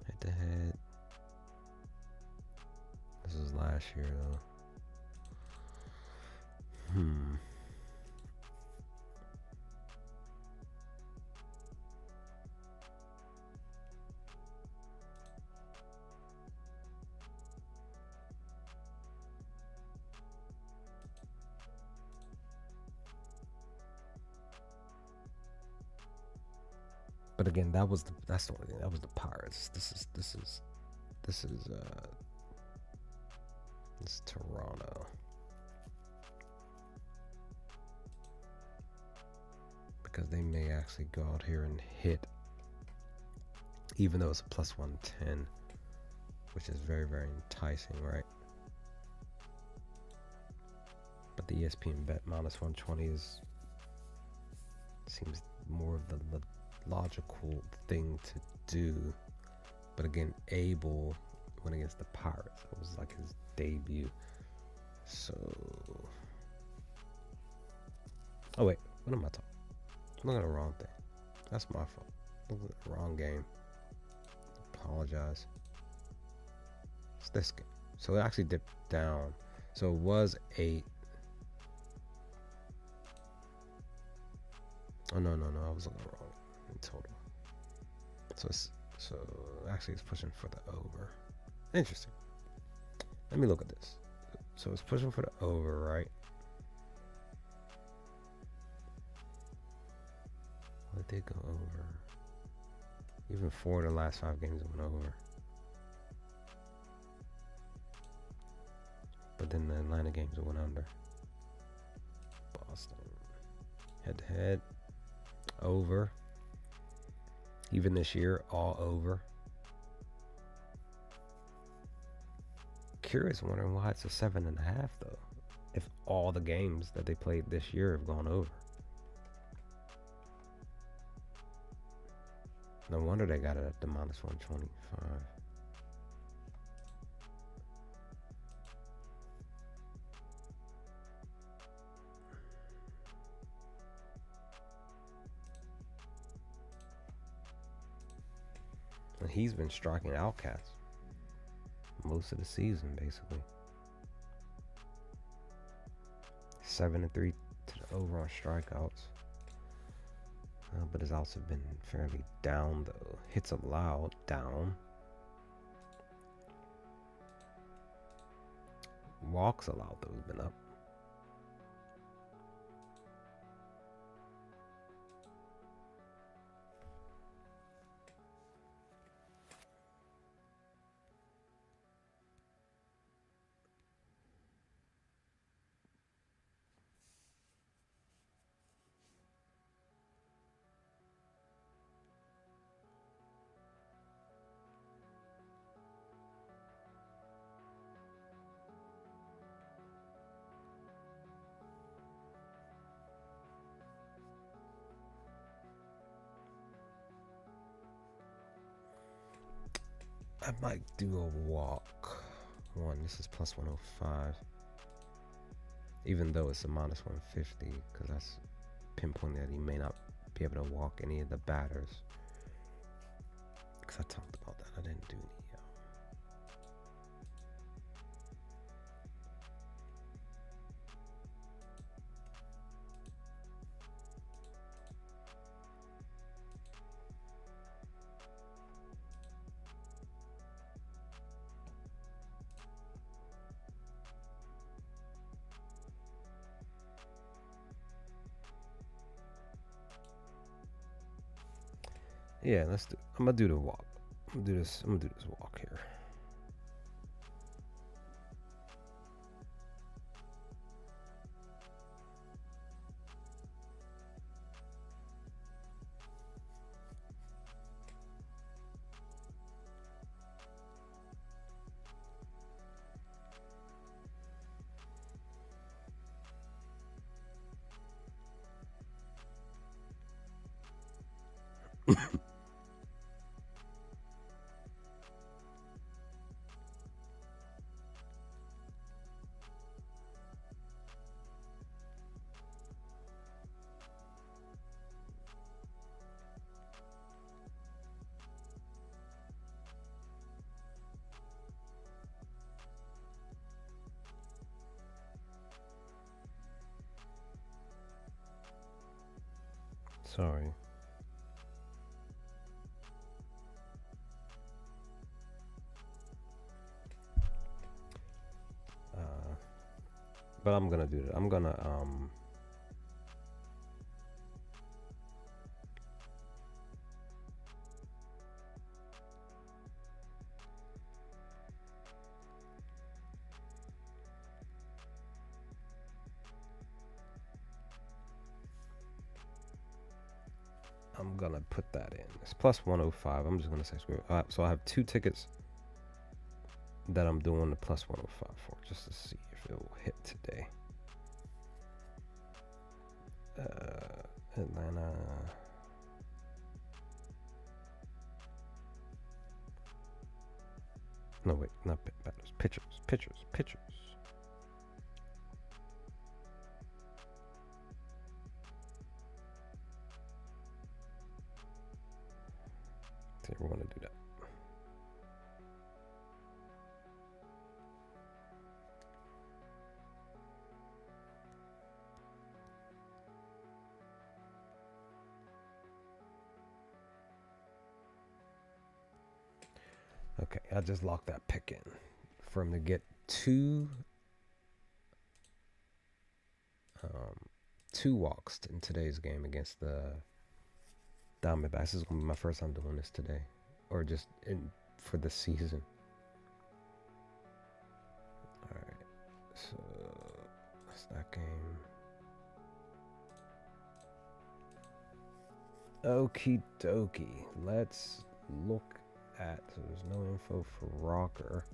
Head to head. This was last year though. But again, that's the only thing. That was the Pirates. This is Toronto. Because they may actually go out here and hit, even though it's a plus 110. which is very, very enticing, right? But the ESPN bet minus 120 seems more of the logical thing to do. But again, Abel went against the Pirates. It was like his debut. So, oh wait, what am I talking? I'm looking at the wrong thing. That's my fault. Looking at the wrong game. Apologize. It's this game. So it actually dipped down. So it was 8. Oh no, I was looking wrong in total. So actually it's pushing for the over. Interesting. Let me look at this. So it's pushing for the over, right? Well, it did go over. Even 4 of the last 5 games went over. But then the Atlanta games went under. Boston. Head to head. Over. Even this year, all over. Curious, wondering why it's a 7.5 though. If all the games that they played this year have gone over. No wonder they got it at the minus 125. And he's been striking out cats most of the season, basically. 7-3 to the over on strikeouts. But his outs have been fairly down, though. Hits allowed, down. Walks allowed, though, have been up. I might do a walk. This is plus 105. Even though it's a minus 150, because that's pinpointing that he may not be able to walk any of the batters. Because I talked about that. I didn't do any. Yeah, let's do. I'm gonna do the walk. I'm gonna do this walk here. Sorry. But I'm gonna do it. I'm gonna put that in. It's plus 105. I'm just gonna say screw it. So I have 2 tickets that I'm doing the plus 105 for, just to see if it will hit today. Atlanta. No, wait, not batters. Pitchers. See, we're going to do that. Okay, I just locked that pick in for him to get two walks in today's game against the Diamondbacks. This is gonna be my first time doing this today, or just for the season. All right, so that's that game. Okie dokie. Let's look at. So there's no info for Rocker.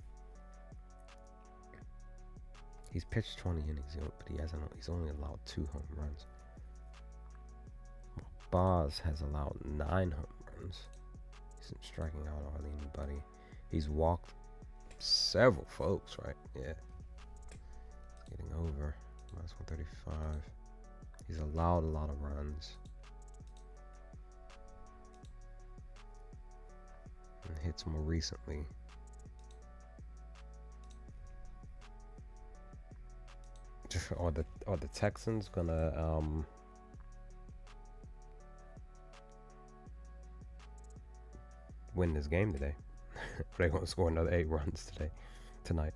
He's pitched 20 innings, but he's only allowed 2 home runs. Boz has allowed 9 home runs. He's not striking out hardly anybody. He's walked several folks, right? Yeah. Getting over. Minus 135. He's allowed a lot of runs. And hits more recently. Are the Texans gonna win this game today? They're gonna score another 8 runs tonight.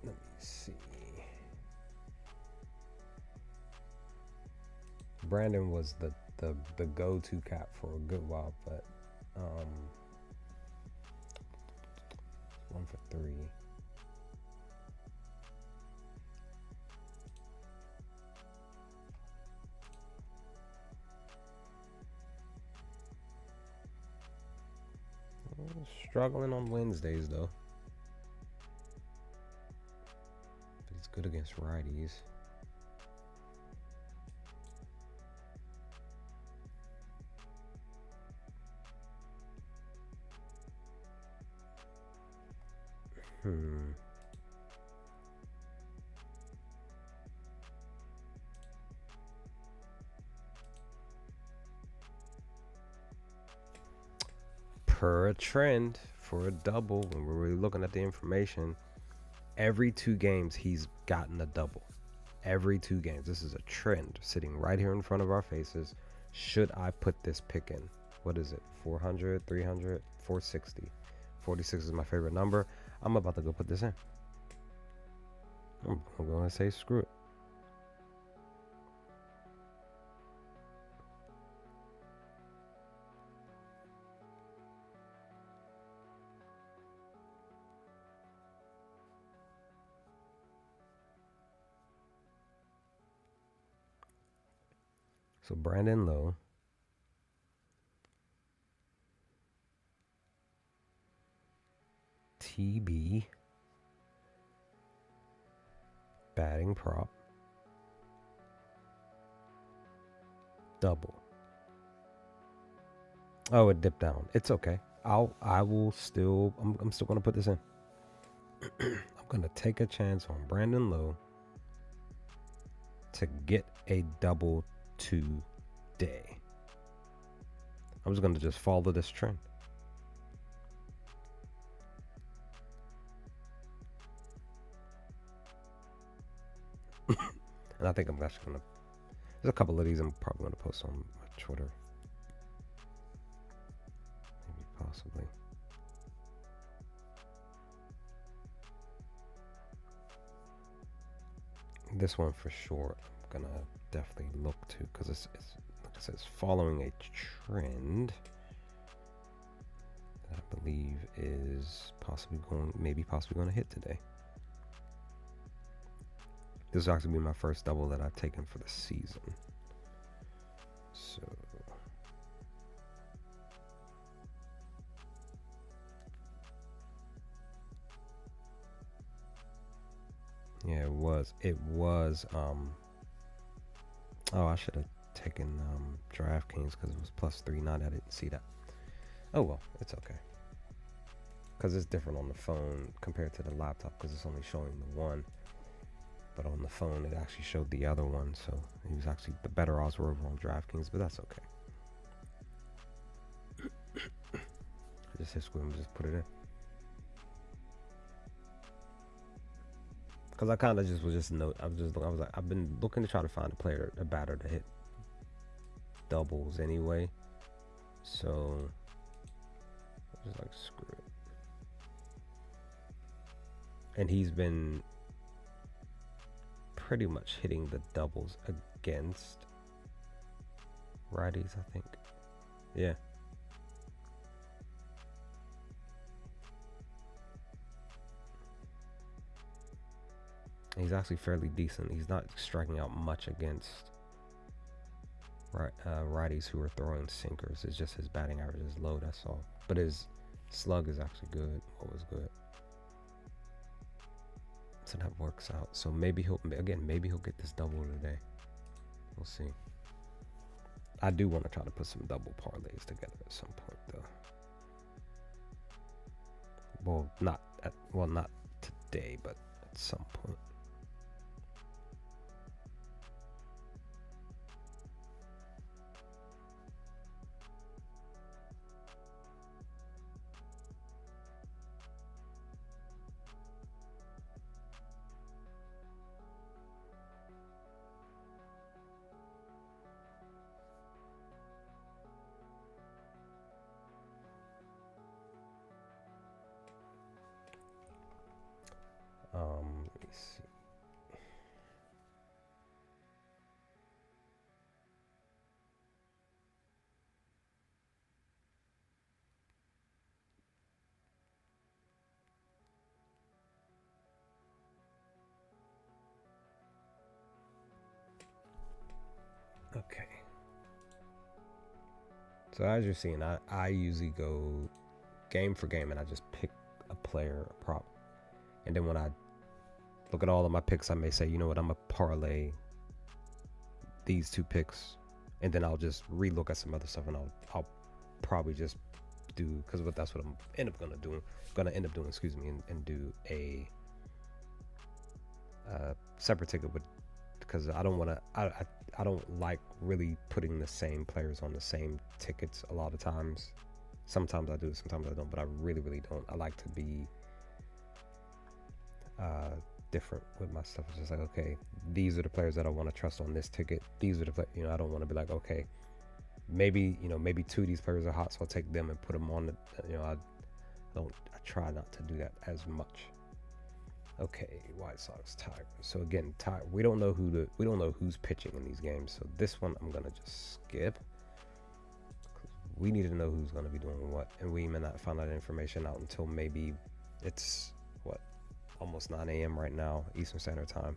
Let me see. Brandon was the go-to cap for a good while, but 1 for 3. Struggling on Wednesdays though. But he's good against righties. Per a trend for a double, when we're really looking at the information, every 2 games he's gotten a double. Every 2 games. This is a trend sitting right here in front of our faces. Should I put this pick in? What is it? 400, 300, 460. 46 is my favorite number. I'm about to go put this in. I'm going to say screw it. So Brandon Lowe, TB, batting prop, double. Oh, it dipped down. It's okay. I'm still gonna put this in. I'm gonna take a chance on Brandon Lowe to get a double today. I'm just gonna just follow this trend. And I think I'm actually gonna. There's a couple of these I'm probably gonna post on my Twitter. Maybe possibly. This one for sure I'm gonna definitely look to, because it's like I said, it's following a trend that I believe is possibly going to hit today. This will actually be my first double that I've taken for the season. So yeah, it was oh, I should have taken DraftKings because it was plus 390. I didn't see that. Oh well, it's okay, because it's different on the phone compared to the laptop, because it's only showing the one, but on the phone it actually showed the other one. So it was actually the better odds were over on DraftKings, but that's okay. I just hit squid and just put it in, because I kind of just was just note. I was like, I've been looking to try to find a batter to hit doubles anyway. So I was just like, screw it. And he's been pretty much hitting the doubles against righties, I think. Yeah. He's actually fairly decent. He's not striking out much against righties who are throwing sinkers. It's just his batting average is low, that's all. But his slug is actually good. Always good. So that works out. So maybe he'll get this double today. We'll see. I do want to try to put some double parlays together at some point, though. Well, not today, but at some point. Let me see. Okay. So as you're seeing, I usually go game for game, and I just pick a player, a prop, and then when I look at all of my picks, I may say, you know what, I'm gonna parlay these two picks, and then I'll just relook at some other stuff, and I'll probably just do, because that's what I'm end up doing, excuse me, and do a separate ticket with, because I don't want to, I don't like really putting the same players on the same tickets a lot of times. Sometimes I do, sometimes I don't, but I really don't. I like to be different with my stuff. It's just like, okay, these are the players that I want to trust on this ticket. These are the players, I don't want to be like, okay, maybe two of these players are hot, so I'll take them and put them on the, I try not to do that as much. Okay, White Sox, Tigers. So again, we don't know who's pitching in these games. So this one I'm gonna just skip. We need to know who's gonna be doing what, and we may not find that information out until maybe it's almost 9 a.m. right now, Eastern Standard Time.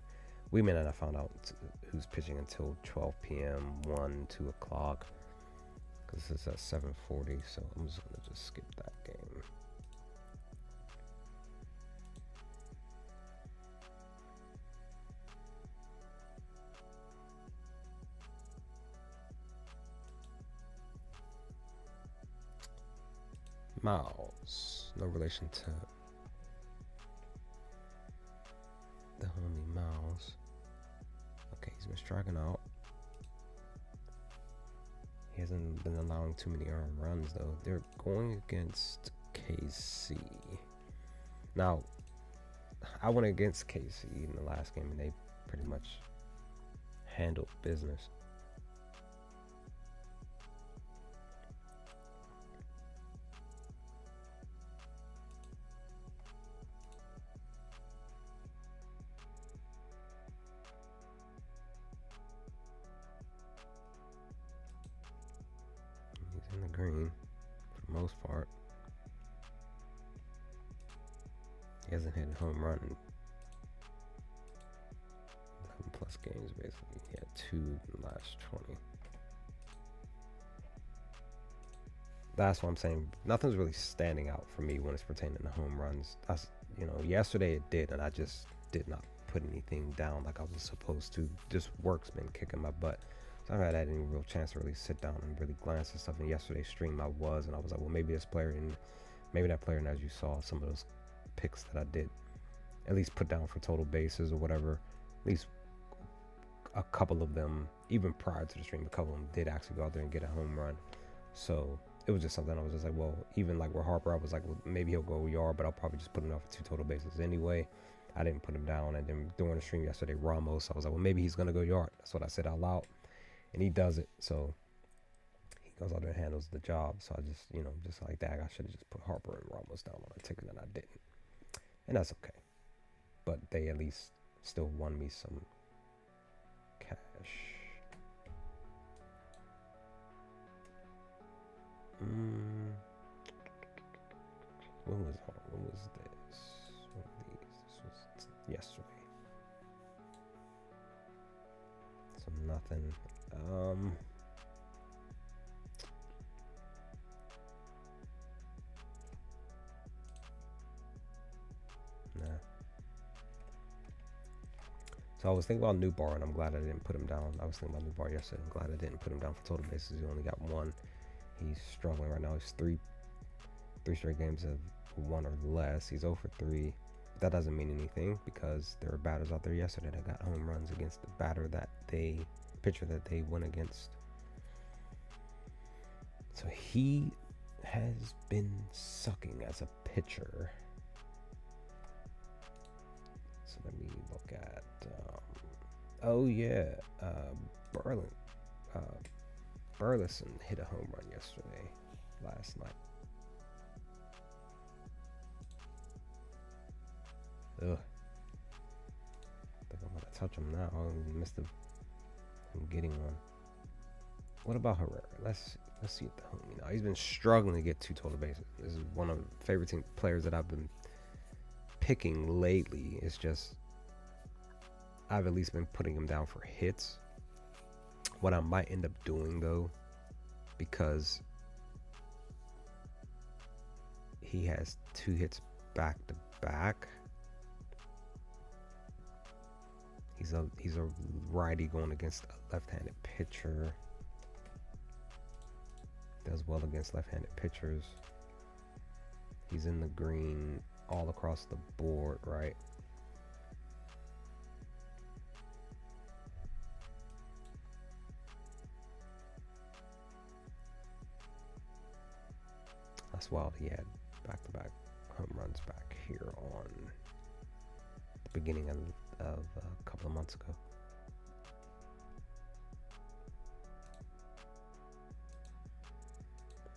We may not have found out who's pitching until 12 p.m., 1, 2 o'clock, because this is at 7:40. So I'm just gonna skip that game. Miles, no relation to the homie Miles. Okay, he's been striking out. He hasn't been allowing too many earned runs though. They're going against KC. Now, I went against KC in the last game, and they pretty much handle business. He's in the green for the most part. He hasn't hit a home run in 11 plus games, basically. He had 2 in the last 20. That's what I'm saying. Nothing's really standing out for me when it's pertaining to home runs. That's, yesterday it did, and I just did not put anything down like I was supposed to. Just work's been kicking my butt. So I haven't had any real chance to really sit down and really glance at stuff. And yesterday's stream and I was like, well, maybe this player, and maybe that player, and as you saw, some of those picks that I did at least put down for total bases or whatever, at least a couple of them, even prior to the stream, a couple of them did actually go out there and get a home run. So it was just something I was just like, well, even like where Harper, I was like, well, maybe he'll go yard, but I'll probably just put him down for 2 total bases anyway. I didn't put him down. And then during the stream yesterday, Ramos, I was like, well, maybe he's going to go yard. That's what I said out loud. And he does it. So he goes out there and handles the job. So I just, just like that, I should have just put Harper and Ramos down on a ticket, and I didn't. And that's okay. But they at least still won me some cash. When was this? One of these. This was yesterday. So nothing. Nah. So I was thinking about Newbar, and I'm glad I didn't put him down. I was thinking about Newbar yesterday. I'm glad I didn't put him down for total bases. He only got 1. He's struggling right now. He's three straight games of 1 or less. He's 0 for 3. But that doesn't mean anything because there were batters out there yesterday that got home runs against the pitcher that they went against. So he has been sucking as a pitcher. So let me look at. Burleson hit a home run last night. Ugh. I think I'm gonna touch him now. I missed him from getting one. What about Herrera? Let's see at the home. He's been struggling to get 2 total bases. This is one of the favorite players that I've been picking lately. It's just I've at least been putting him down for hits. What I might end up doing though, because he has 2 hits back to back. He's a righty going against a left-handed pitcher. Does well against left-handed pitchers. He's in the green all across the board, right? That's wild. He had back-to-back home runs back here on the beginning of a couple of months ago.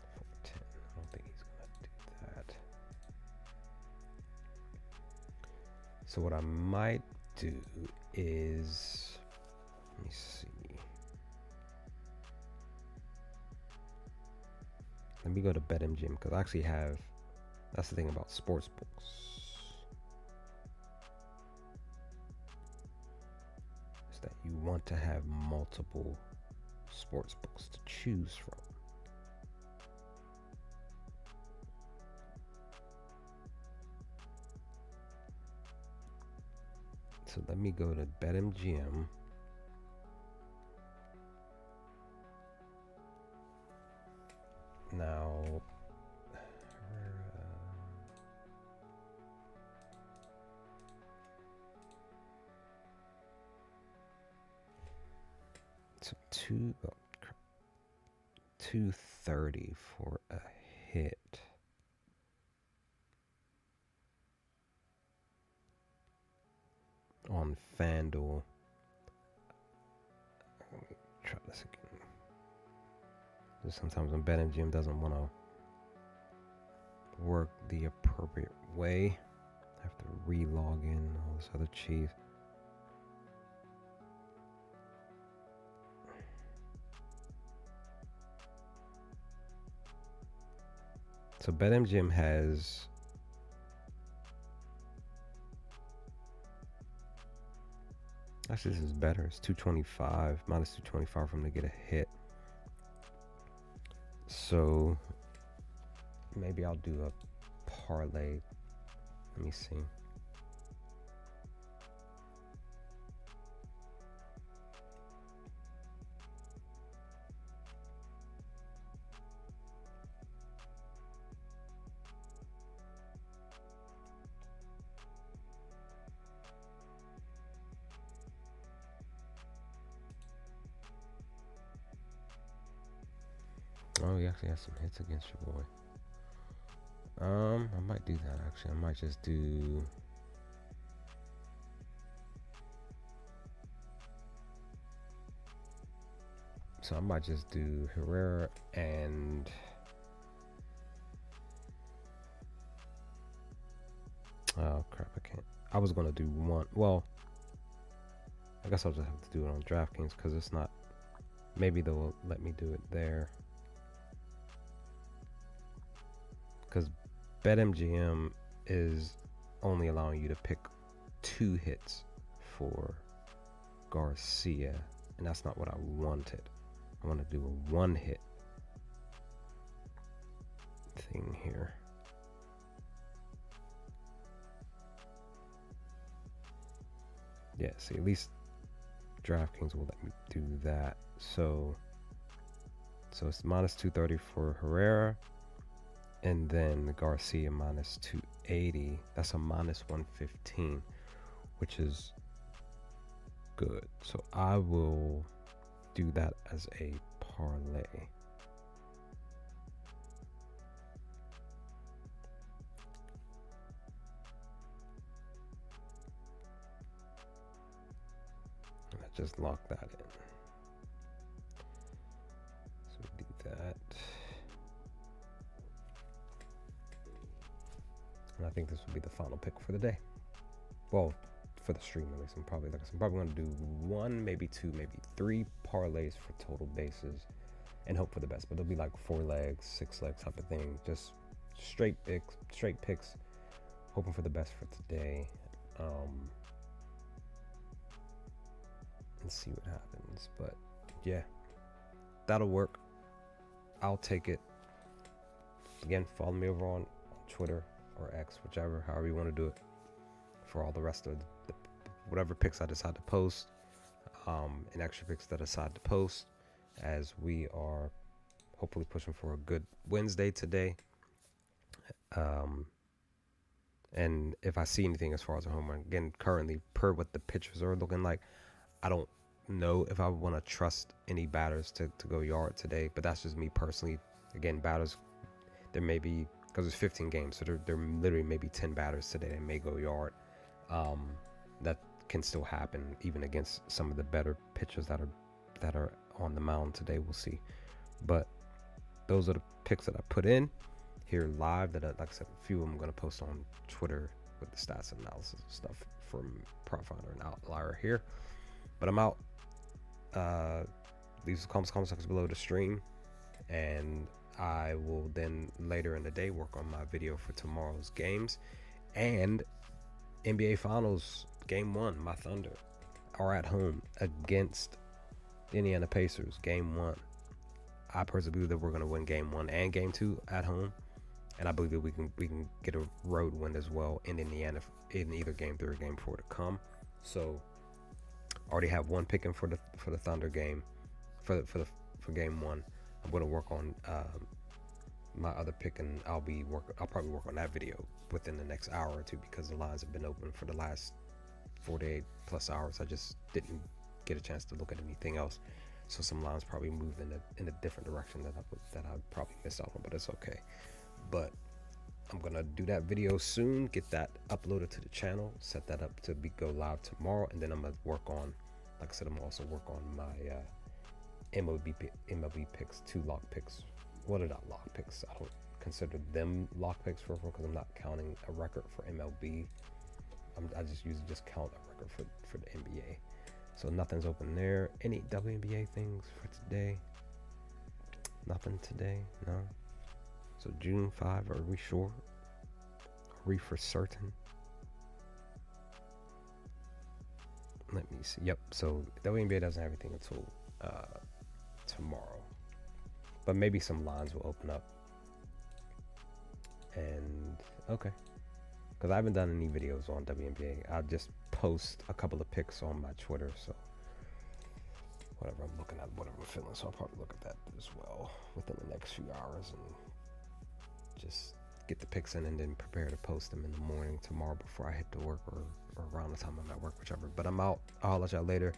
I don't think he's gonna do that. So what I might do is, let me see. Let me go to BetMGM because I actually have. That's the thing about sports books. Is that you want to have multiple sports books to choose from. So let me go to BetMGM. Now, so 230 for a hit. On FanDuel. this again. Just sometimes when BetMGM doesn't want to work the appropriate way, I have to re-log in and all this other cheese. So BetMGM has actually, this is better. It's 225 minus 225 for him to get a hit. So maybe I'll do a parlay. Let me see. Oh, he actually has some hits against your boy. I might do that actually. I might just do. So I might just do Herrera and oh crap, I can't. I was gonna do one. Well, I guess I'll just have to do it on DraftKings because it's not. Maybe they'll let me do it there. Because BetMGM is only allowing you to pick 2 hits for Garcia, and that's not what I wanted. I want to do a 1-hit thing here. Yeah, see, at least DraftKings will let me do that. So it's minus 230 for Herrera. And then Garcia minus 280. That's a minus 115, which is good. So I will do that as a parlay. And I just lock that in. So we do that. And I think this will be the final pick for the day. Well, for the stream at least. I'm probably going to do 1, maybe 2, maybe 3 parlays for total bases and hope for the best. But it'll be like 4 legs, 6 legs type of thing. Just straight picks, hoping for the best for today. And see what happens. But yeah, that'll work. I'll take it. Again, follow me over on Twitter or X, whichever, however you want to do it, for all the rest of the whatever picks I decide to post, and extra picks that I decide to post, as we are hopefully pushing for a good Wednesday today. And if I see anything as far as a home run, again, currently per what the pitchers are looking like, I don't know if I want to trust any batters to go yard today, but that's just me personally. Again, batters, there may be, because it's 15 games, so there literally may be 10 batters today that may go yard. That can still happen even against some of the better pitchers that are on the mound today. We'll see. But those are the picks that I put in here live. That like I said, a few of them I'm going to post on Twitter with the stats and analysis and stuff from Prop Finder and Outlier here. But I'm out. Leave some comment sections below the stream, and I will then later in the day work on my video for tomorrow's games. And NBA Finals Game 1, my Thunder are at home against the Indiana Pacers. Game 1. I personally believe that we're going to win Game 1 and Game 2 at home, and I believe that we can get a road win as well in Indiana in either Game 3 or Game 4 to come. So already have one picking for the Thunder game for Game 1. I'm going to work on my other pick, and I'll probably work on that video within the next hour or two, because the lines have been open for the last 48 plus hours. I just didn't get a chance to look at anything else, so some lines probably moved in a different direction that I probably missed out on, but it's okay. But I'm gonna do that video soon, get that uploaded to the channel, set that up to go live tomorrow, and then I'm gonna work on, like I said, I'm also work on my MLB picks, 2 lock picks. What are not lock picks? I don't consider them lock picks for because I'm not counting a record for MLB. I just usually just count a record for the NBA. So nothing's open there. Any WNBA things for today? Nothing today, no. So June 5, are we sure? Are we for certain? Let me see. Yep, so WNBA doesn't have anything until tomorrow. But maybe some lines will open up. And okay. Because I haven't done any videos on WNBA. I'll just post a couple of pics on my Twitter. So whatever I'm looking at, whatever I'm feeling. So I'll probably look at that as well within the next few hours and just get the pics in and then prepare to post them in the morning tomorrow before I head to work or around the time I'm at work, whichever. But I'm out. I'll let y'all later.